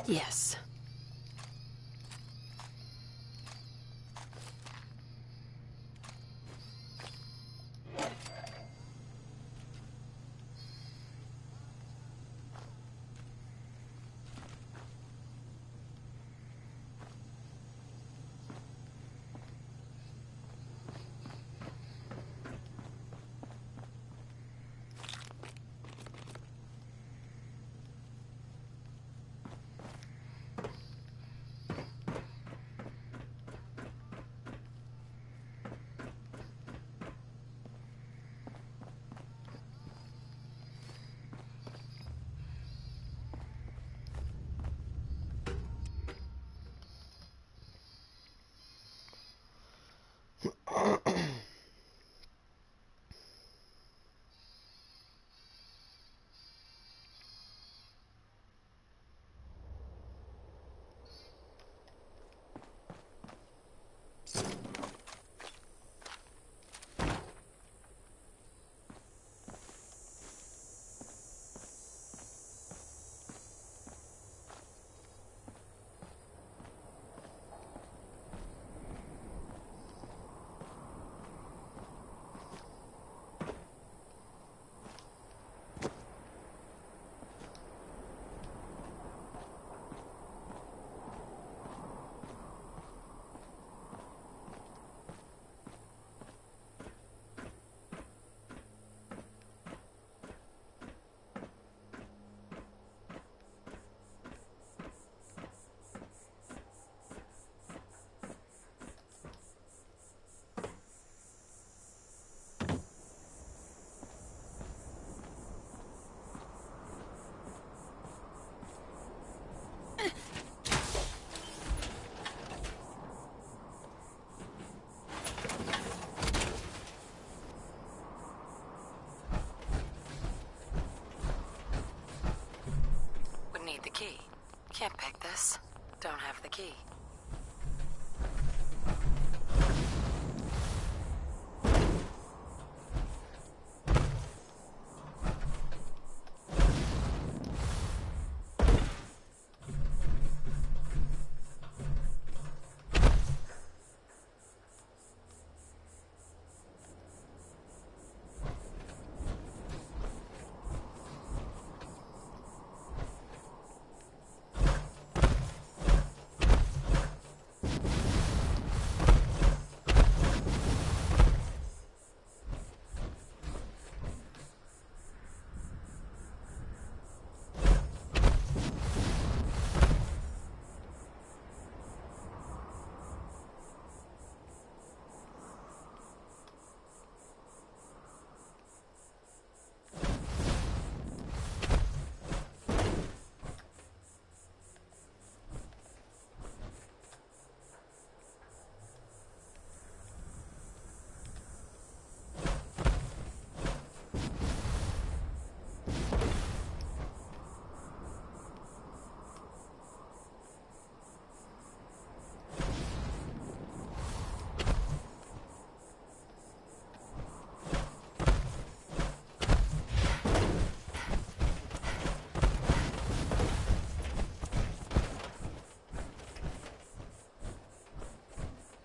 Yes. Can't pick this. Don't have the key.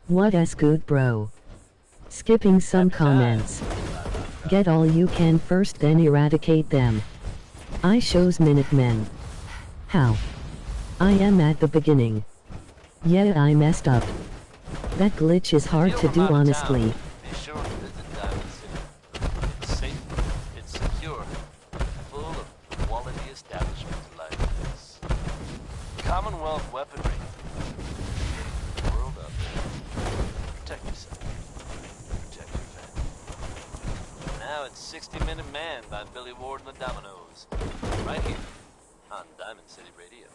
What a scoot, bro. Skipping some comments. Get all you can first, then eradicate them. I shows Minutemen. How? I am at the beginning. Yeah, I messed up. That glitch is hard to do, honestly. Be sure to visit Diamond City. It's safe, it's secure, full of quality establishments like this. Commonwealth weaponry. World up there. Protect yourself. Protect your family. Now it's 60-Minute Man by Billy Ward and the Dominoes. Right here on Diamond City Radio.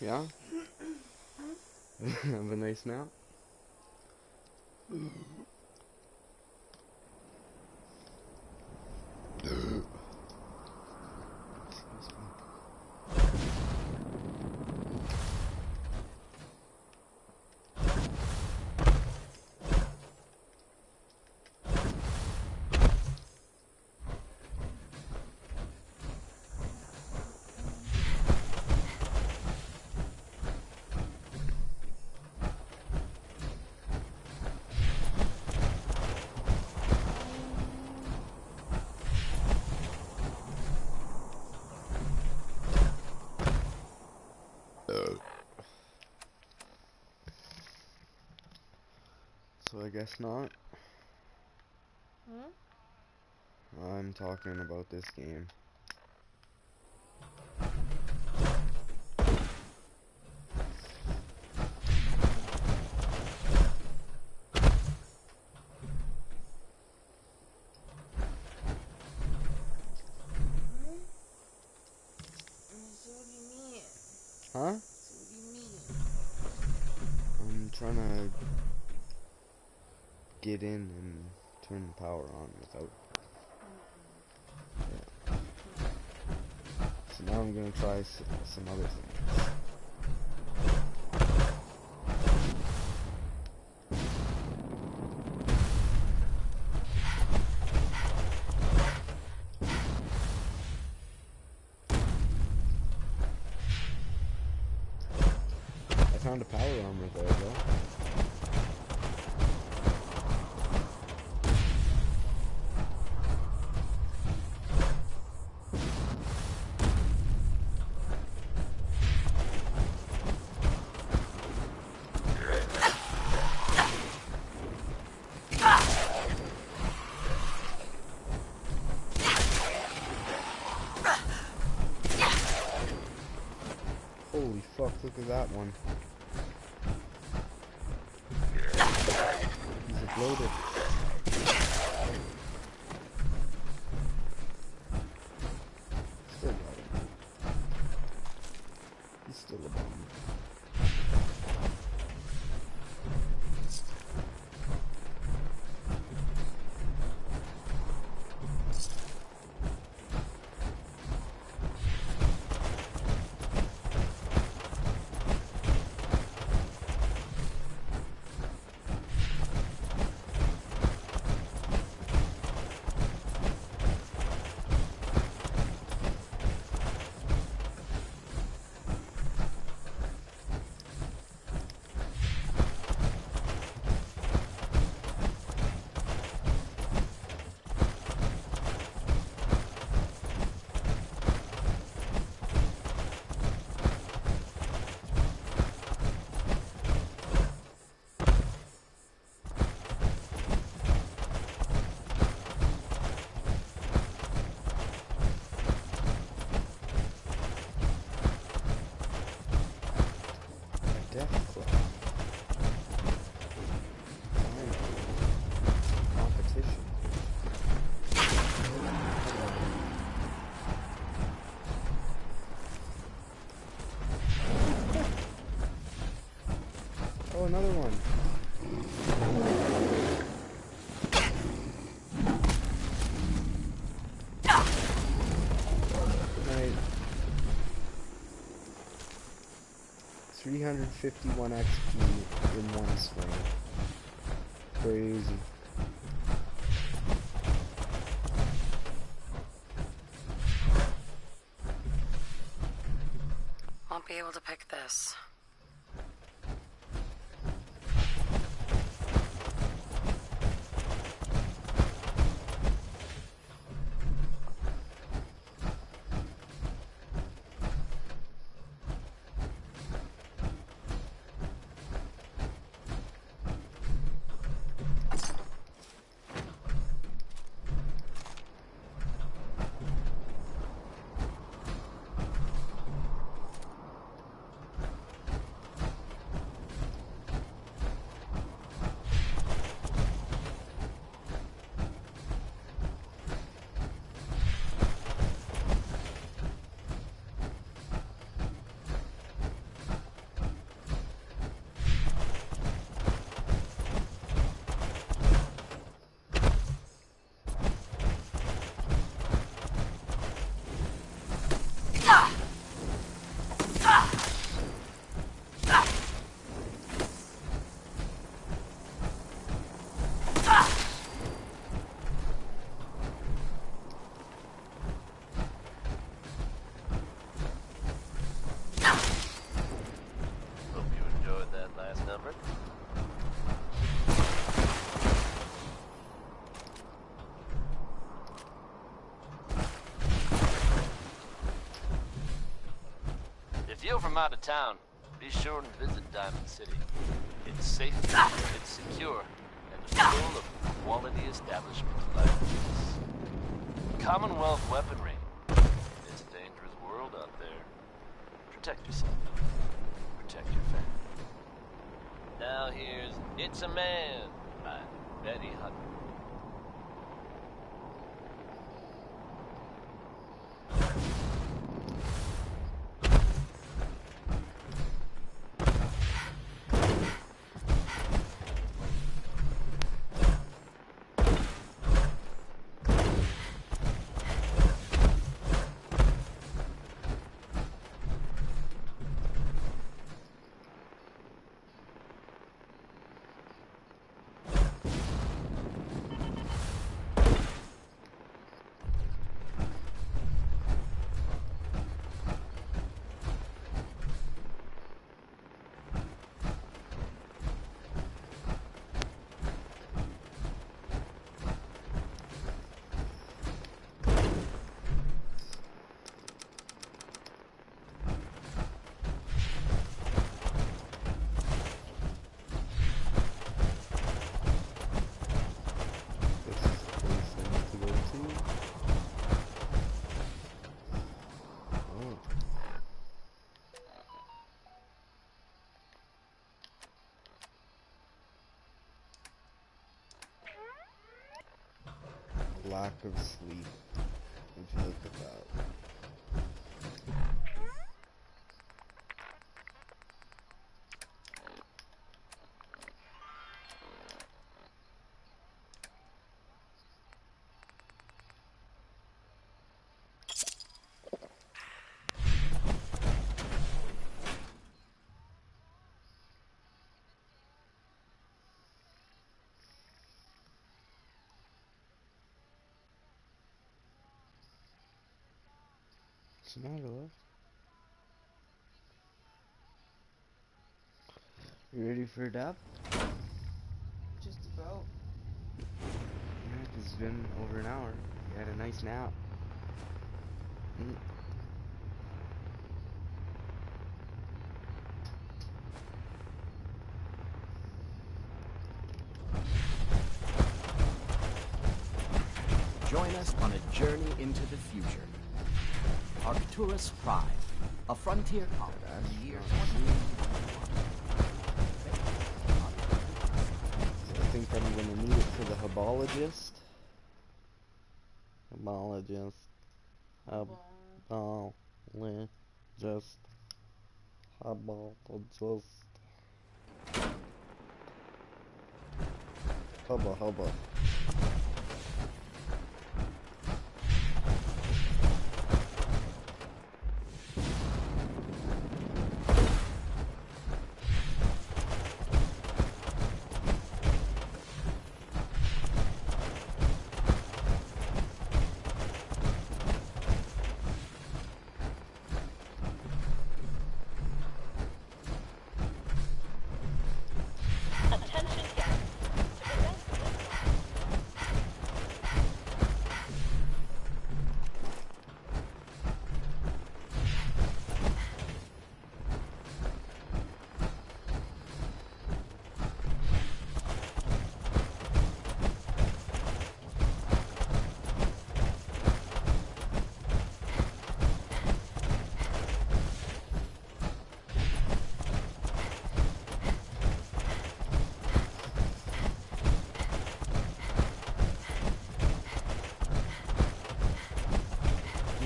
Yeah? Have a nice nap? So I guess not. I'm talking about this game. Huh? I'm trying to get in and turn the power on without. Yeah. So now I'm gonna try some other things. I found a power armor there though. Holy fuck, look at that one. He's exploded. Still got him. He's still a bomb. Oh, another one. Good night. 351 XP in one swing. Crazy. Won't be able to pick this. If you're from out of town, be sure and visit Diamond City. It's safe, it's secure, and full of quality establishments like this. Commonwealth weaponry. It's a dangerous world out there. Protect yourself. Protect your family. Now here's It's a Man by Betty Hutton. Lack of sleep. Would you look at that? What's the matter, love? You ready for a nap? Just about. Yeah, 'cause it's been over an hour. You had a nice nap. Join us on a journey into the future. Arcturus Prime, a frontier colony in the year 2021. I think I'm gonna need it for the hebologist. Hebologist. Hebologist. Hebologist. Hubba. Attention guests. To prevent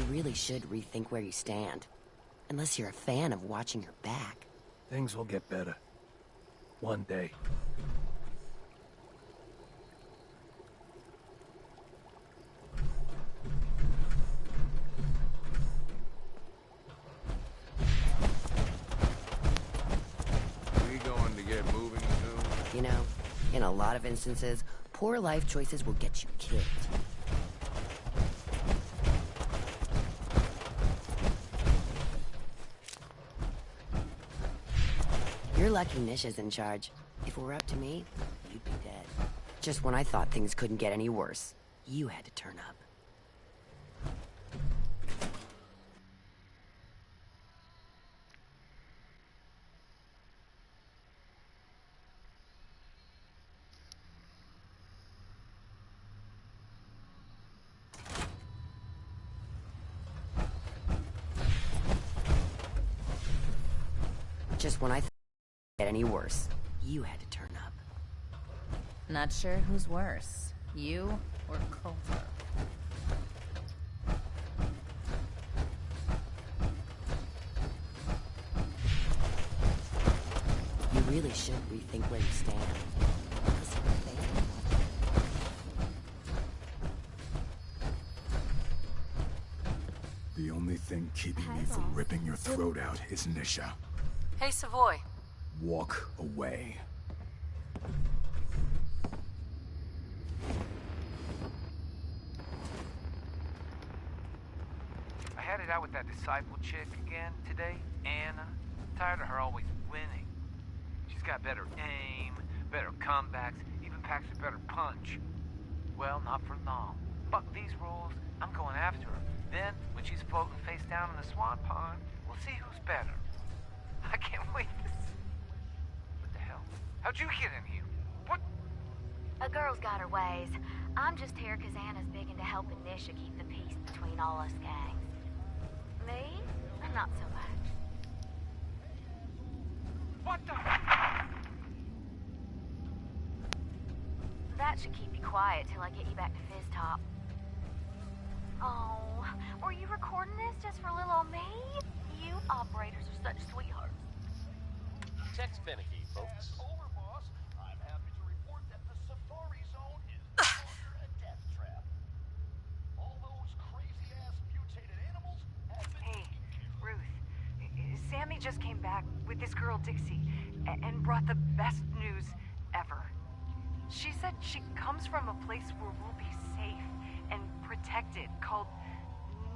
Really should rethink where you stand. Unless you're a fan of watching your back. Things will get better. One day. We going to get moving soon? You know, in a lot of instances, poor life choices will get you killed. You're lucky Nish is in charge. If it were up to me, you'd be dead. Just when I thought things couldn't get any worse, you had to turn up. Just when I thought it couldn't get any worse, you had to turn up. Not sure who's worse, you or Coulter. You really should rethink where you stand. The only thing keeping me from ripping your throat out is Nisha. Hey, Savoy. Walk away. I had it out with that disciple chick again today, Anna. Tired of her always winning. She's got better aim, better comebacks, even packs a better punch. Well, not for long. Fuck these rules, I'm going after her. Then, when she's floating face down in the swan pond, we'll see who's better. I can't wait to see. What the hell? How'd you get in here? What? A girl's got her ways. I'm just here because Anna's big into helping Nisha keep the peace between all us gangs. Me? Not so much. What the? That should keep you quiet till I get you back to Fizz Top. Oh, were you recording this just for little old me? You operators are such sweethearts. Text finicky, folks. Over, boss. I'm happy to report that the Safari Zone is no longer a death trap. All those crazy-ass mutated animals have been... Hey, Ruth. Sammy just came back with this girl Dixie and brought the best news ever. She said she comes from a place where we'll be safe and protected, called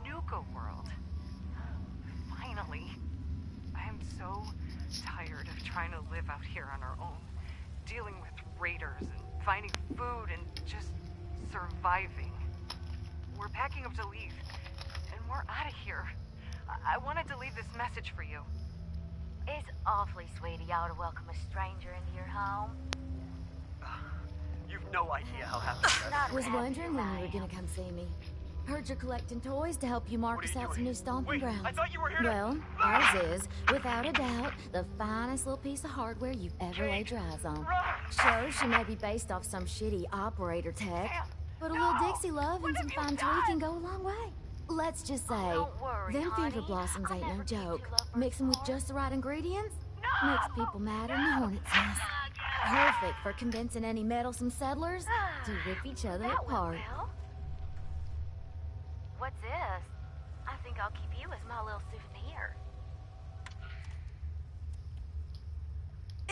Nuka World. Finally. I am so tired of trying to live out here on our own, dealing with raiders and finding food and just surviving. We're packing up to leave, and we're out of here. I wanted to leave this message for you. It's awfully sweet of y'all to welcome a stranger into your home. You've no idea how happy I am. Was wondering when you were gonna come see me. Heard you're collecting toys to help you mark us out some new stomping grounds. I thought you were here Well, ours is, without a doubt, the finest little piece of hardware you've ever laid your eyes on. Sure, she may be based off some shitty operator tech, but a little Dixie love and some fine tweaking go a long way. Let's just say, them fever blossoms ain't no joke. Mix them with just the right ingredients, makes people madder than a hornet's nest. Perfect for convincing any meddlesome settlers to rip each other apart. What's this? I think I'll keep you as my little souvenir.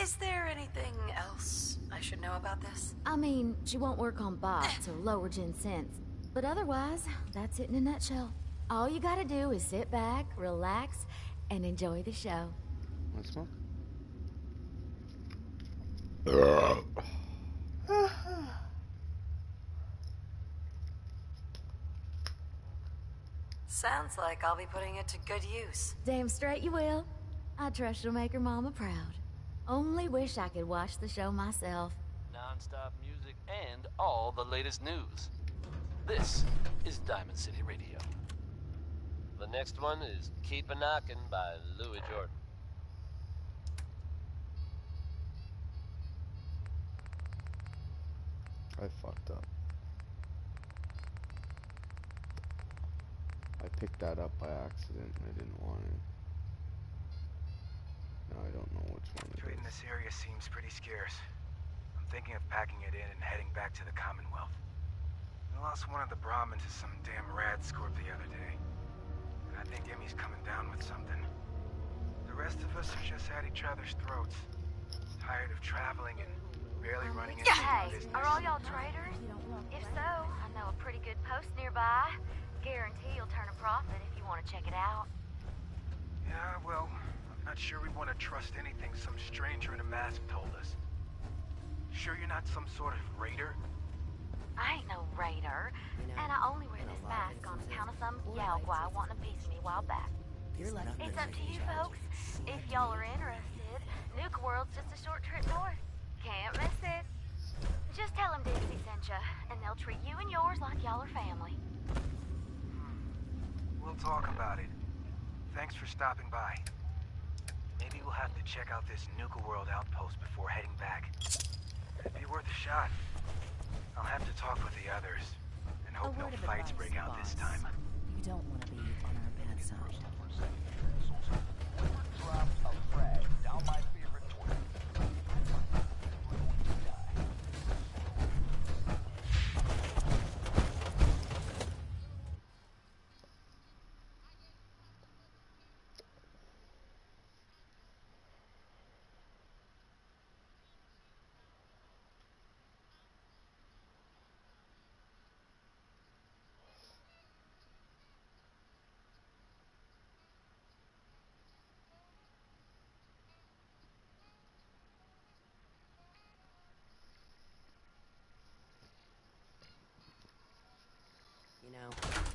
Is there anything else I should know about this? I mean, she won't work on bots or lower gen sense. But otherwise, that's it in a nutshell. All you gotta do is sit back, relax, and enjoy the show. Want to smoke? Sounds like I'll be putting it to good use. Damn straight you will. I trust you'll make her mama proud. Only wish I could watch the show myself. Non-stop music and all the latest news. This is Diamond City Radio. The next one is Keep a Knockin' by Louis Jordan. I fucked up. I picked that up by accident and I didn't want it. Now I don't know which one it Trade in this area seems pretty scarce. I'm thinking of packing it in and heading back to the Commonwealth. I lost one of the Brahmins to some damn rad scorp the other day. And I think Emmy's coming down with something. The rest of us are just at each other's throats. Tired of traveling and barely running into Hey, business. are all y'all traders? If so, I know a pretty good post nearby. Guarantee you'll turn a profit if you want to check it out. Yeah, well, I'm not sure we want to trust anything some stranger in a mask told us. Sure you're not some sort of raider? I ain't no raider, and I only wear this mask on account of some Yalguai wanting a piece of me a while back. It's up to you folks. If y'all are interested, Nuka World's just a short trip north. Can't miss it. Just tell them Dixie sent ya, and they'll treat you and yours like y'all are family. We'll talk about it. Thanks for stopping by. Maybe we'll have to check out this Nuka World outpost before heading back. It'd be worth a shot. I'll have to talk with the others, and hope no fights break out this time. You don't want to be on our bad side. Dropped a frag down my favorite toilet. You know,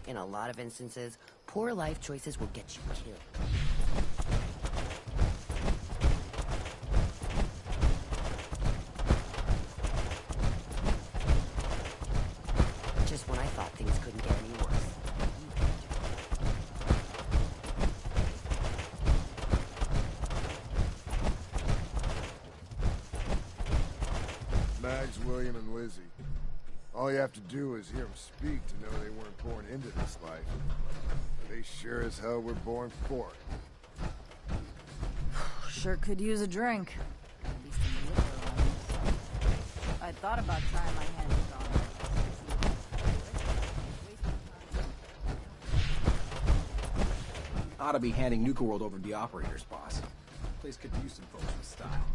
in a lot of instances, poor life choices will get you killed. Just when I thought things couldn't get any worse. Mags, William, and Lizzie. All you have to do is hear them speak to know they weren't born into this life. But they sure as hell were born for it. Sure could use a drink. Maybe some liquor on this. I thought about trying my hand at it. Ought to be handing Nuka World over to the operators, boss. Place could use some folks with style.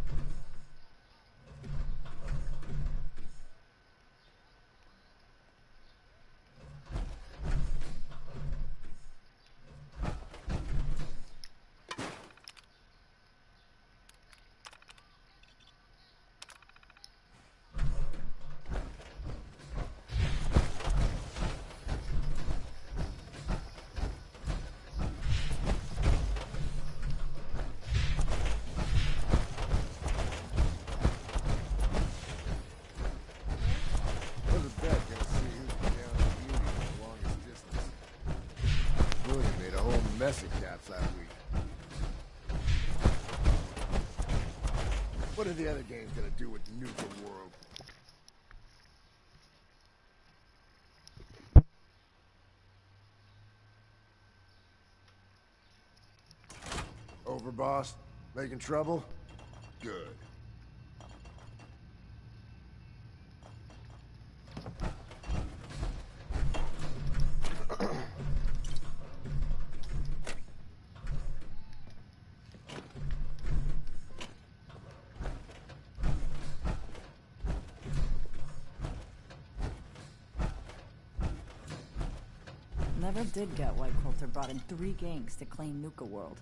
What are the other games gonna do with Nuka World? Over, boss? Making trouble? Good. Never did get why Coulter brought in 3 gangs to claim Nuka World.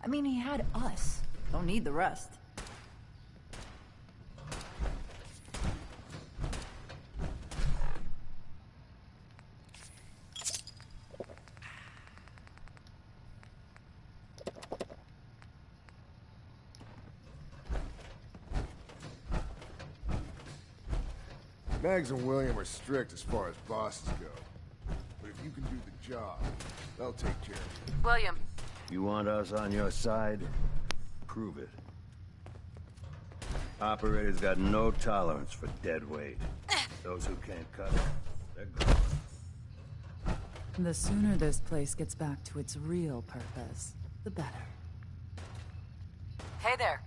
I mean, he had us. Don't need the rest. Mags and William are strict as far as bosses go. But if you can do the job, they'll take care of you. William. You want us on your side? Prove it. Operators got no tolerance for dead weight. Those who can't cut it, they're gone. The sooner this place gets back to its real purpose, the better. Hey there.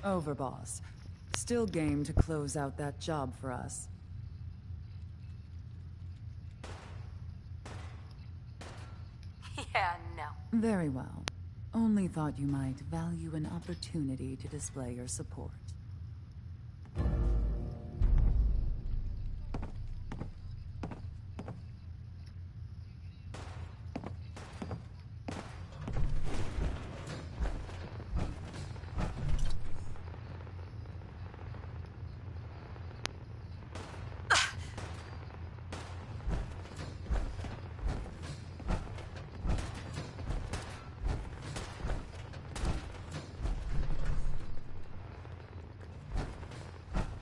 Over, boss. Still game to close out that job for us. Yeah, no. Very well. Only thought you might value an opportunity to display your support.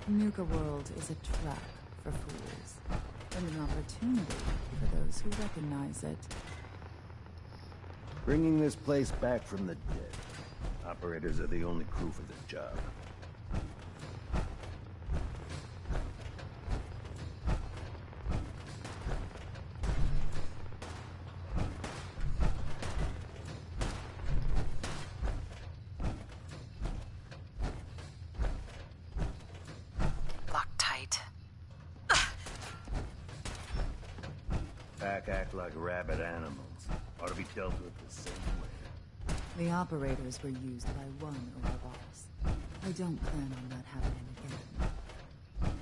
Nuka World is a trap for fools, and an opportunity for those who recognize it. Bringing this place back from the dead. Operators are the only crew for this job. Locked tight. Pack act like rabid animals. Ought to be dealt with the same way. The operators were used by one overboss. I don't plan on that happening again.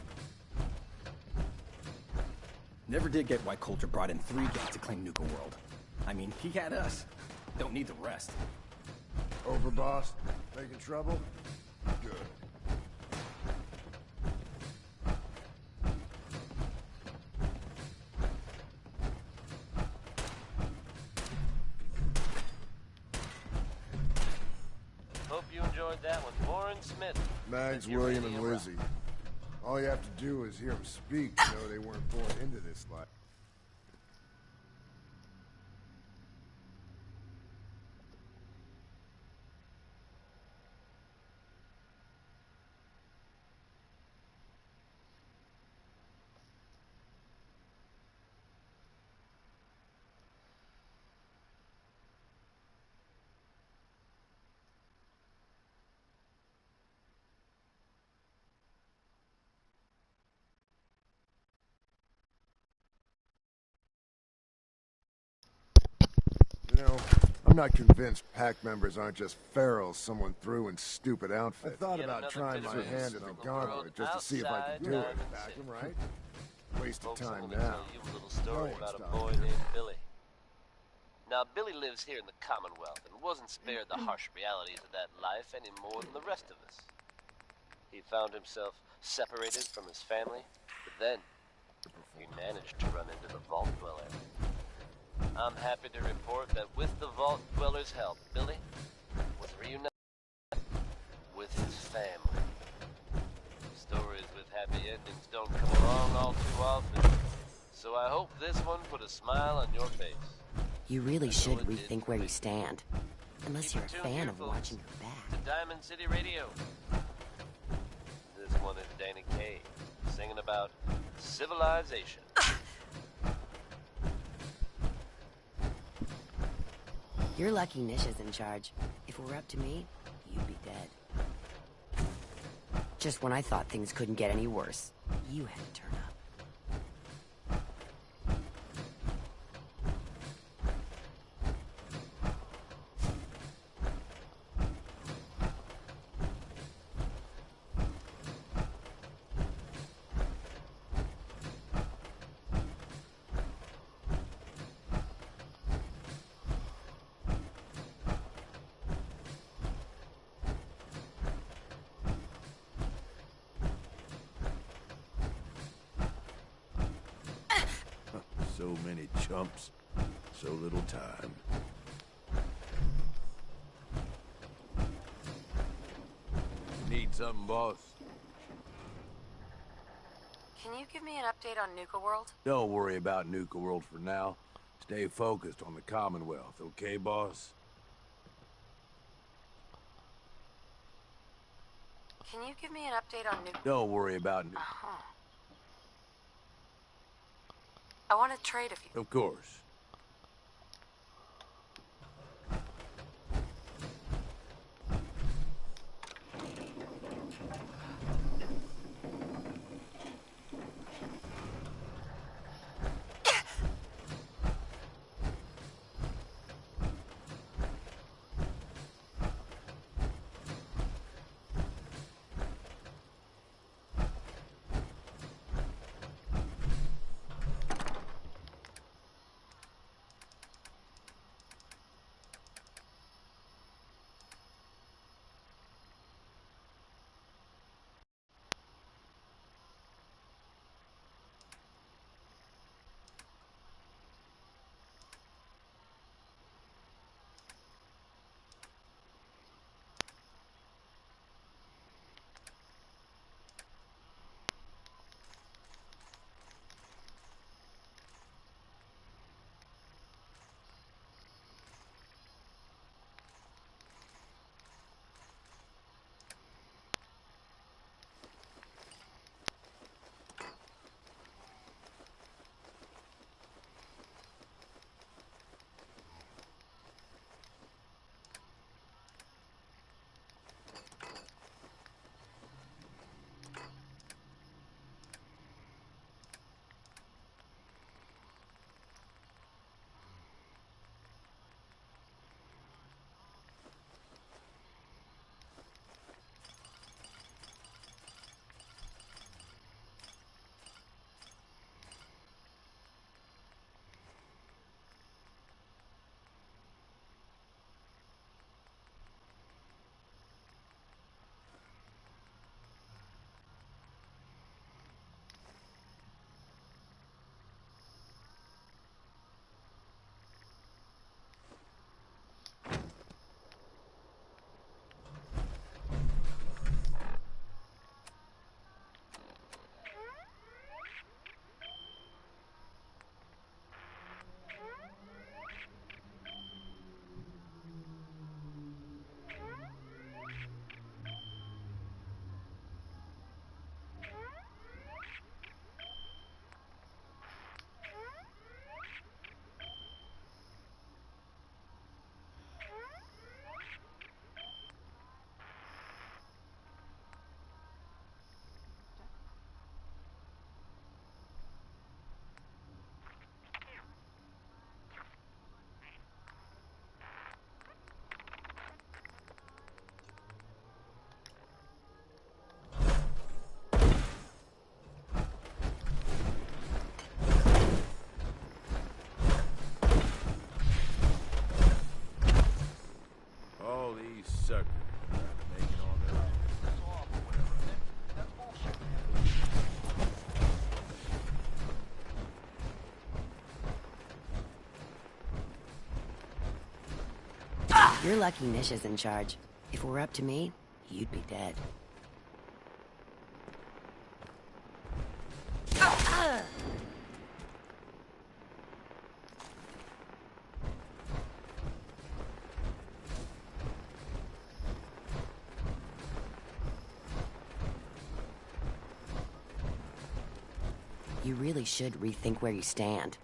Never did get why Coulter brought in 3 gangs to claim Nuka World. I mean, he had us. Don't need the rest. Overboss? Making trouble? Good. Hope you enjoyed that one. Warren Smith. Mags, William, and Lizzie. All you have to do is hear them speak to know they weren't born into this life. You know, I'm not convinced pack members aren't just ferals someone threw in stupid outfits. I thought about trying my hand at the gauntlet just to see if I could do it. Pack them, right? Waste of time now. Tell you a little story about a boy named Billy. Now, Billy lives here in the Commonwealth and wasn't spared the harsh realities of that life any more than the rest of us. He found himself separated from his family, but then he managed to run into the Vault Dweller. I'm happy to report that with the Vault Dweller's help, Billy was reunited with his family. Stories with happy endings don't come along all too often, so I hope this one put a smile on your face. You really should rethink where you stand. Unless you're a fan of watching your back. To Diamond City Radio. This one is Danny Kaye, singing about civilization. You're lucky Nish is in charge. If it were up to me, you'd be dead. Just when I thought things couldn't get any worse, you had to turn up. So many chumps, so little time. Need something, boss? Can you give me an update on Nuka World? Don't worry about Nuka World for now. Stay focused on the Commonwealth, okay, boss? Can you give me an update on Nuka? Don't worry about Nuka. I want to trade a few. Of course. You're lucky Nisha's in charge. If it were up to me, you'd be dead. You really should rethink where you stand.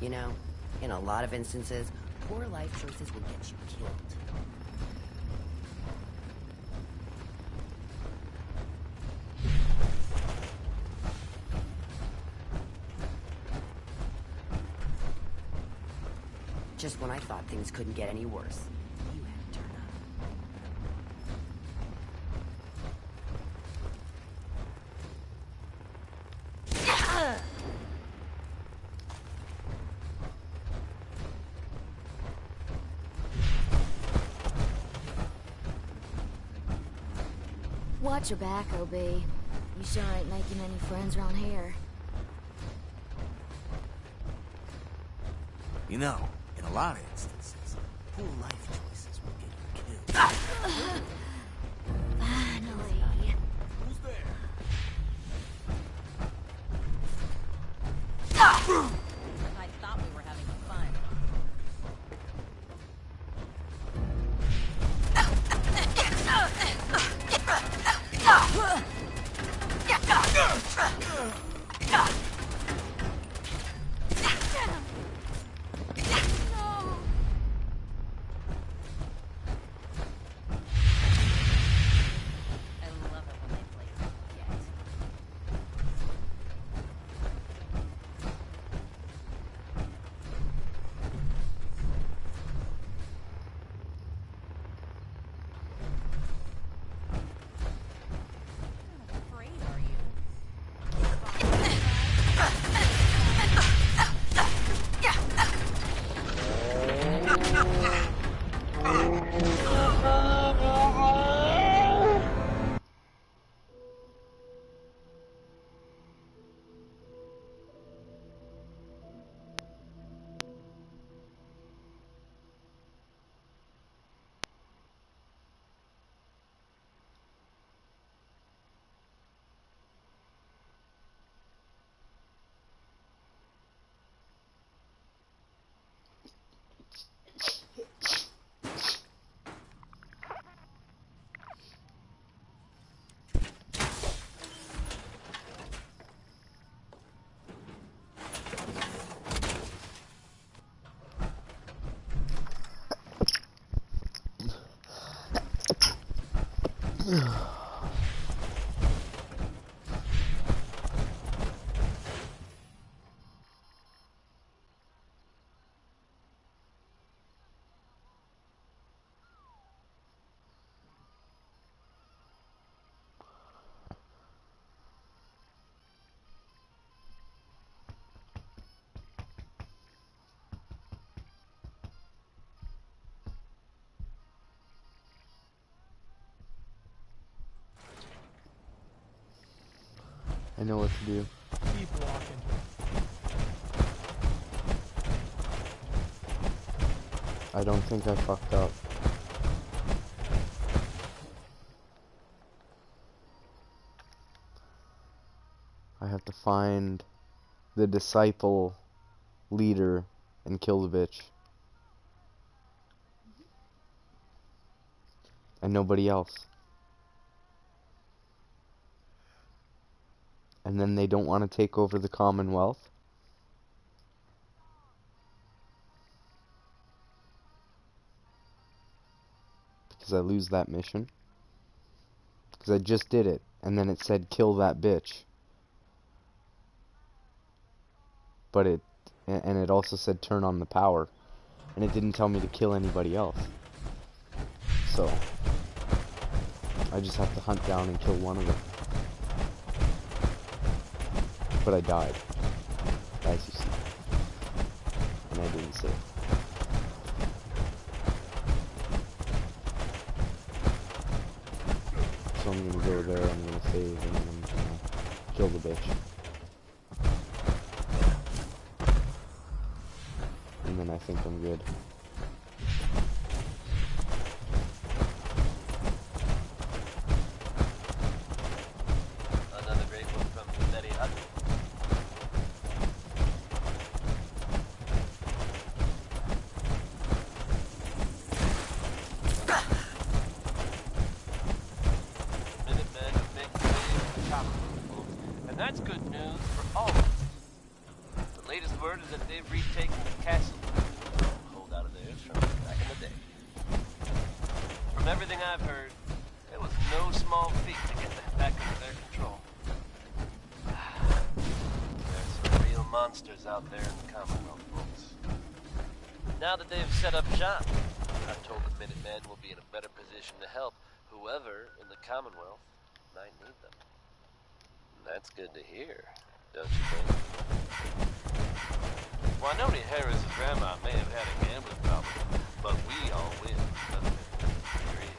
You know, in a lot of instances, poor life choices will get you killed. Just when I thought things couldn't get any worse, you had to turn up. Watch your back, OB. You sure ain't making any friends around here. You know, in a lot of instances, poor life choices will get you killed. Finally. Who's there? I thought we were having fun. I know what to do. Keep walking. I don't think I fucked up. I have to find the disciple leader and kill the bitch. And nobody else. And then they don't want to take over the Commonwealth. Because I lose that mission. Because I just did it. And then it said kill that bitch. But it also said turn on the power. And it didn't tell me to kill anybody else. So I just have to hunt down and kill one of them. But I died. as you see. And I didn't say it. So I'm gonna go there, I'm gonna save, and then I'm gonna kill the bitch. And then I think I'm good. Another great one from Betty Hutton. Minutemen have made the way to the top of the folks, and that's good news for all of us. The latest word is that they've retaken the castle. Hold out of theirs from back in the day. From everything I've heard, it was no small feat to get that back under their control. There's some real monsters out there in the Commonwealth, folks. Now that they've set up shop, I'm told the Minutemen will be in a better position to help whoever in the Commonwealth might need them. And that's good to hear, don't you think? Well, I know that Harris's grandma may have had a gambling problem, but we all win. Doesn't it? Period.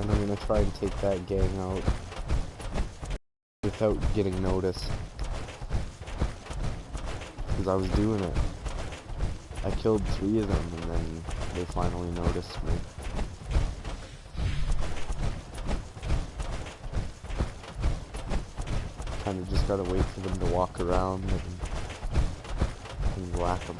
And I'm gonna try and take that gang out without getting noticed. Because I was doing it. I killed 3 of them and then they finally noticed me. Kinda just gotta wait for them to walk around and whack them.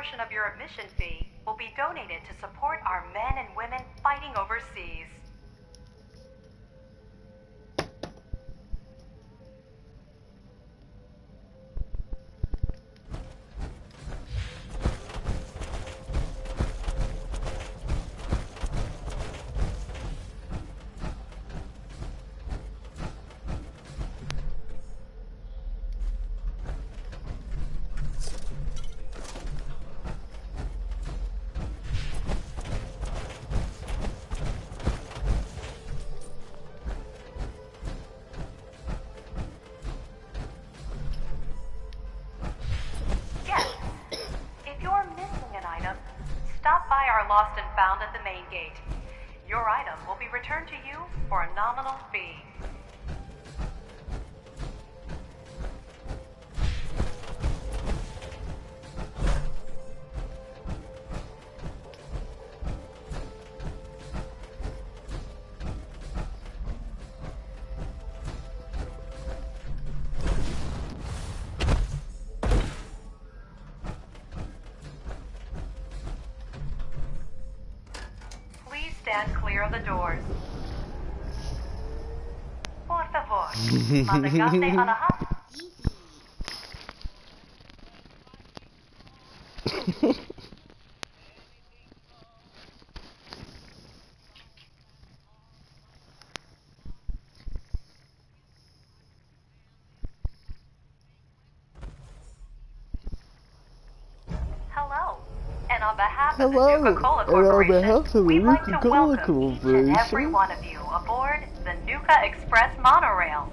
portion of your admission fee will be donated to support our men and women fighting overseas. Stop by our Lost and Found at the main gate. Your item will be returned to you for a nominal fee. Stand clear of the doors. Por favor, manténgase alejado. Hello. And on behalf of the Nuka-Cola Corporation, we'd like to welcome each and every one of you aboard the Nuka Express monorail.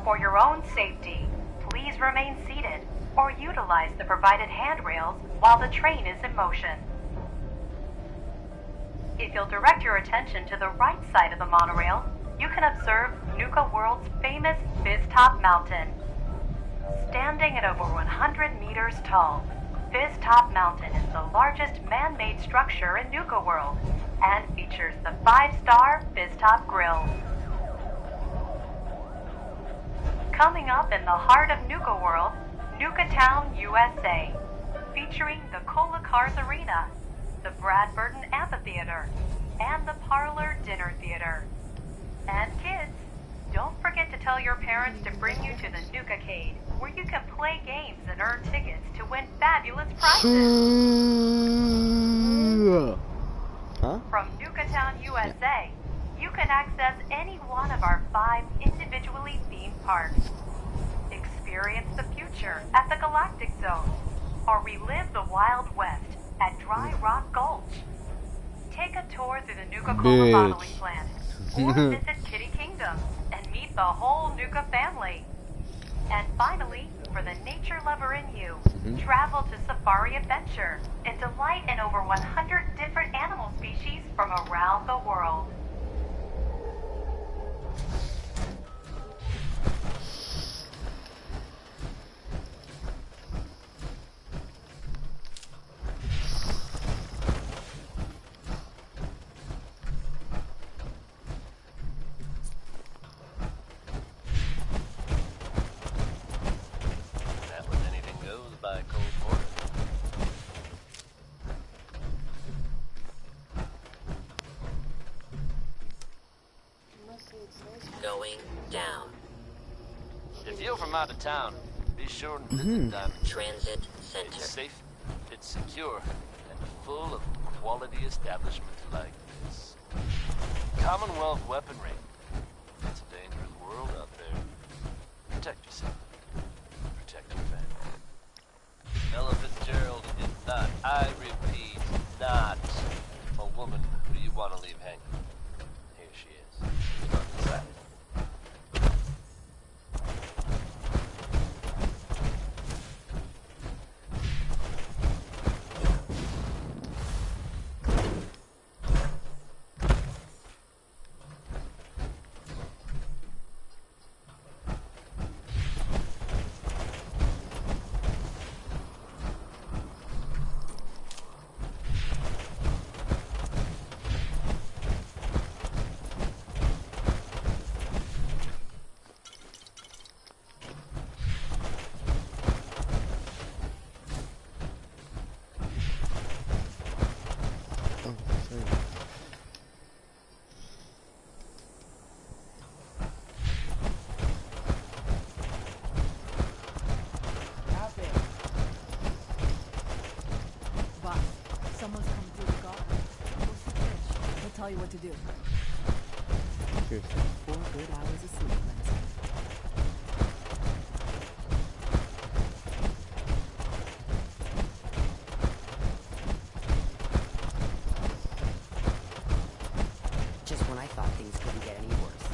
For your own safety, please remain seated or utilize the provided handrails while the train is in motion. If you'll direct your attention to the right side of the monorail, you can observe Nuka World's famous Fizz-Top Mountain. Standing at over 100 meters tall, Fizz-Top Mountain is the largest man-made structure in Nuka World and features the 5-star Fizz-Top Grill. Coming up in the heart of Nuka World, Nuka Town, USA, featuring the Cola Cars Arena, the Brad Burton Amphitheater, and the Parlor Dinner Theater. And kids, don't forget to tell your parents to bring you to the Nuka-Cade, where you can play games and earn tickets to win fabulous prizes. From Nuka Town, USA, you can access any one of our 5 individually themed parks. Experience the future at the Galactic Zone, or relive the Wild West at Dry Rock Gulch. Take a tour through the Nuka-Cola bottling plant, or visit Kitty Kingdom and meet the whole Nuka family. And finally, for the nature lover in you, travel to Safari Adventure and delight in over 100 different animal species from around the world. Going down. If you're from out of town, be sure and visit Diamond Transit Center. It's safe, it's secure, and full of quality establishments like this. Commonwealth weaponry. It's a dangerous world out there. Protect yourself. Protect your family. Ella Fitzgerald is not, I repeat, not a woman who you want to leave hanging. Here she is. On the side. tell you what to do. Cheers. 4 good hours of sleep last night. Just when I thought things couldn't get any worse.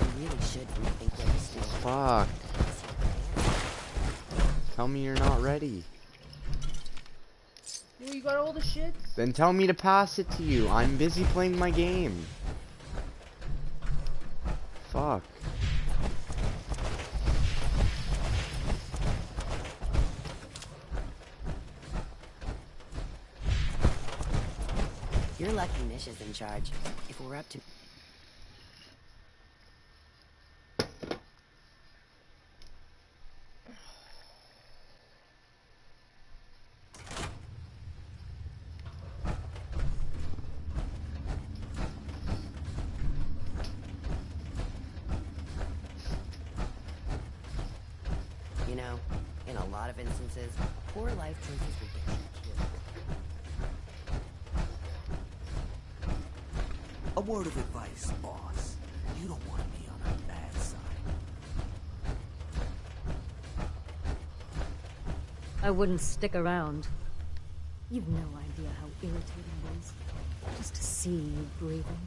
You really should rethink where you stand. Fuck. Tell me you're not ready. You got all the shit? Then tell me to pass it to you. I'm busy playing my game. Fuck. You're lucky Nish is in charge. If it were up to... You know, in a lot of instances, poor life choices will get you killed. A word of advice, boss. You don't want me on a bad side. I wouldn't stick around. You've no idea how irritating it is just to see you breathing.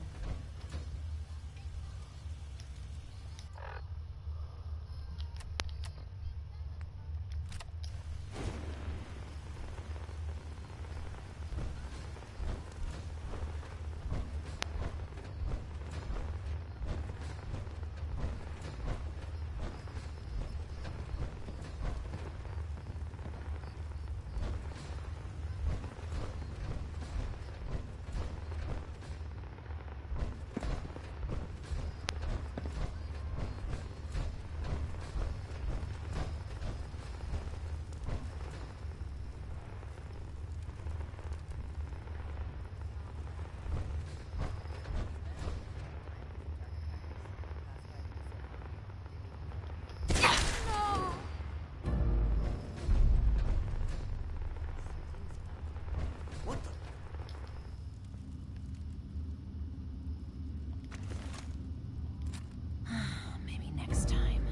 Maybe next time.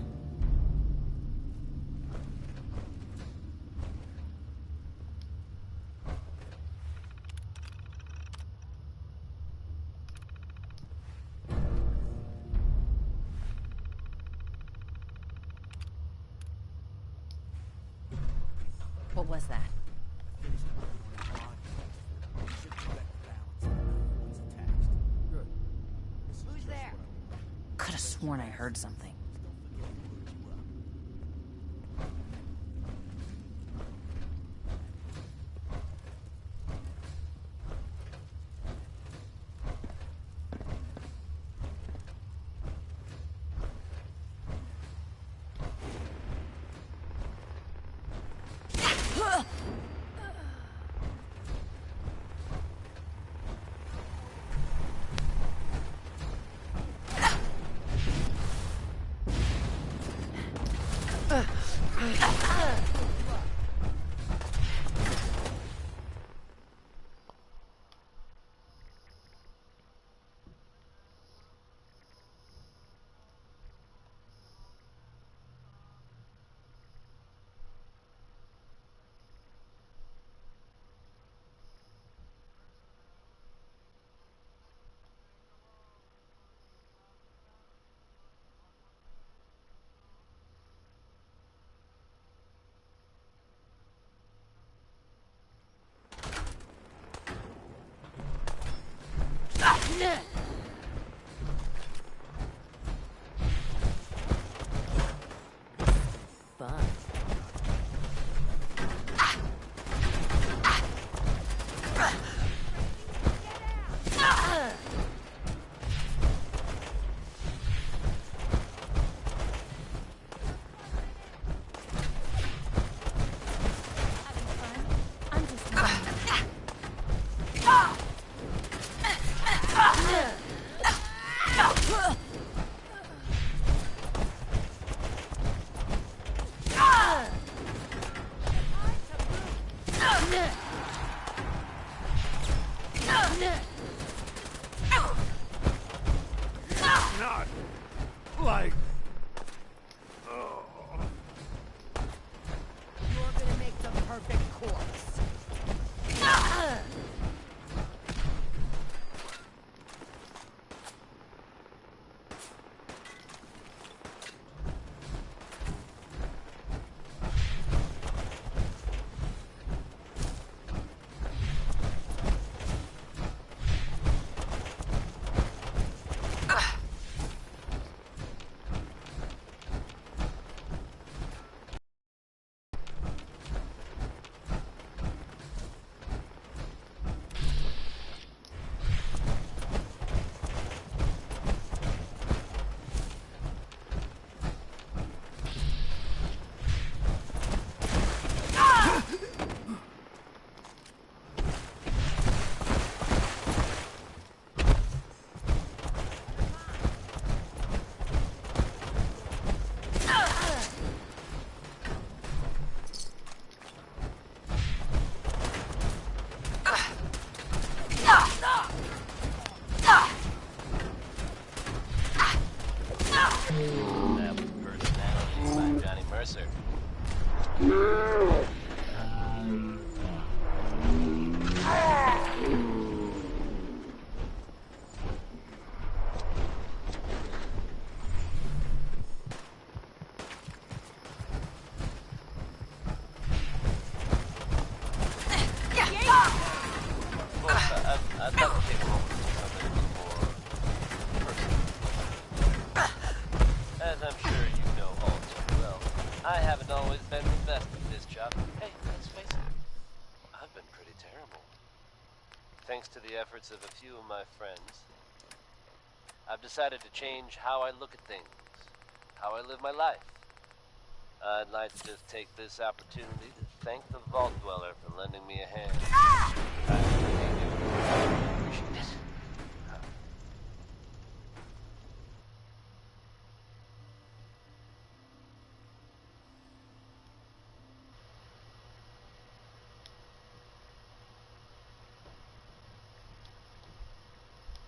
What was that? Who's there? Could have sworn I heard something. Fun. I'm just not like... You're gonna make the perfect corpse. That was Personalities by Johnny Mercer. I'd like to take a moment to something more personal. As I'm sure you know all too well, I haven't always been the best at this job. Hey, let's face it, I've been pretty terrible. Thanks to the efforts of a few of my friends, I've decided to change how I look at things, how I live my life. I'd like to just take this opportunity to thank the Vault Dweller for lending me a hand. I really do.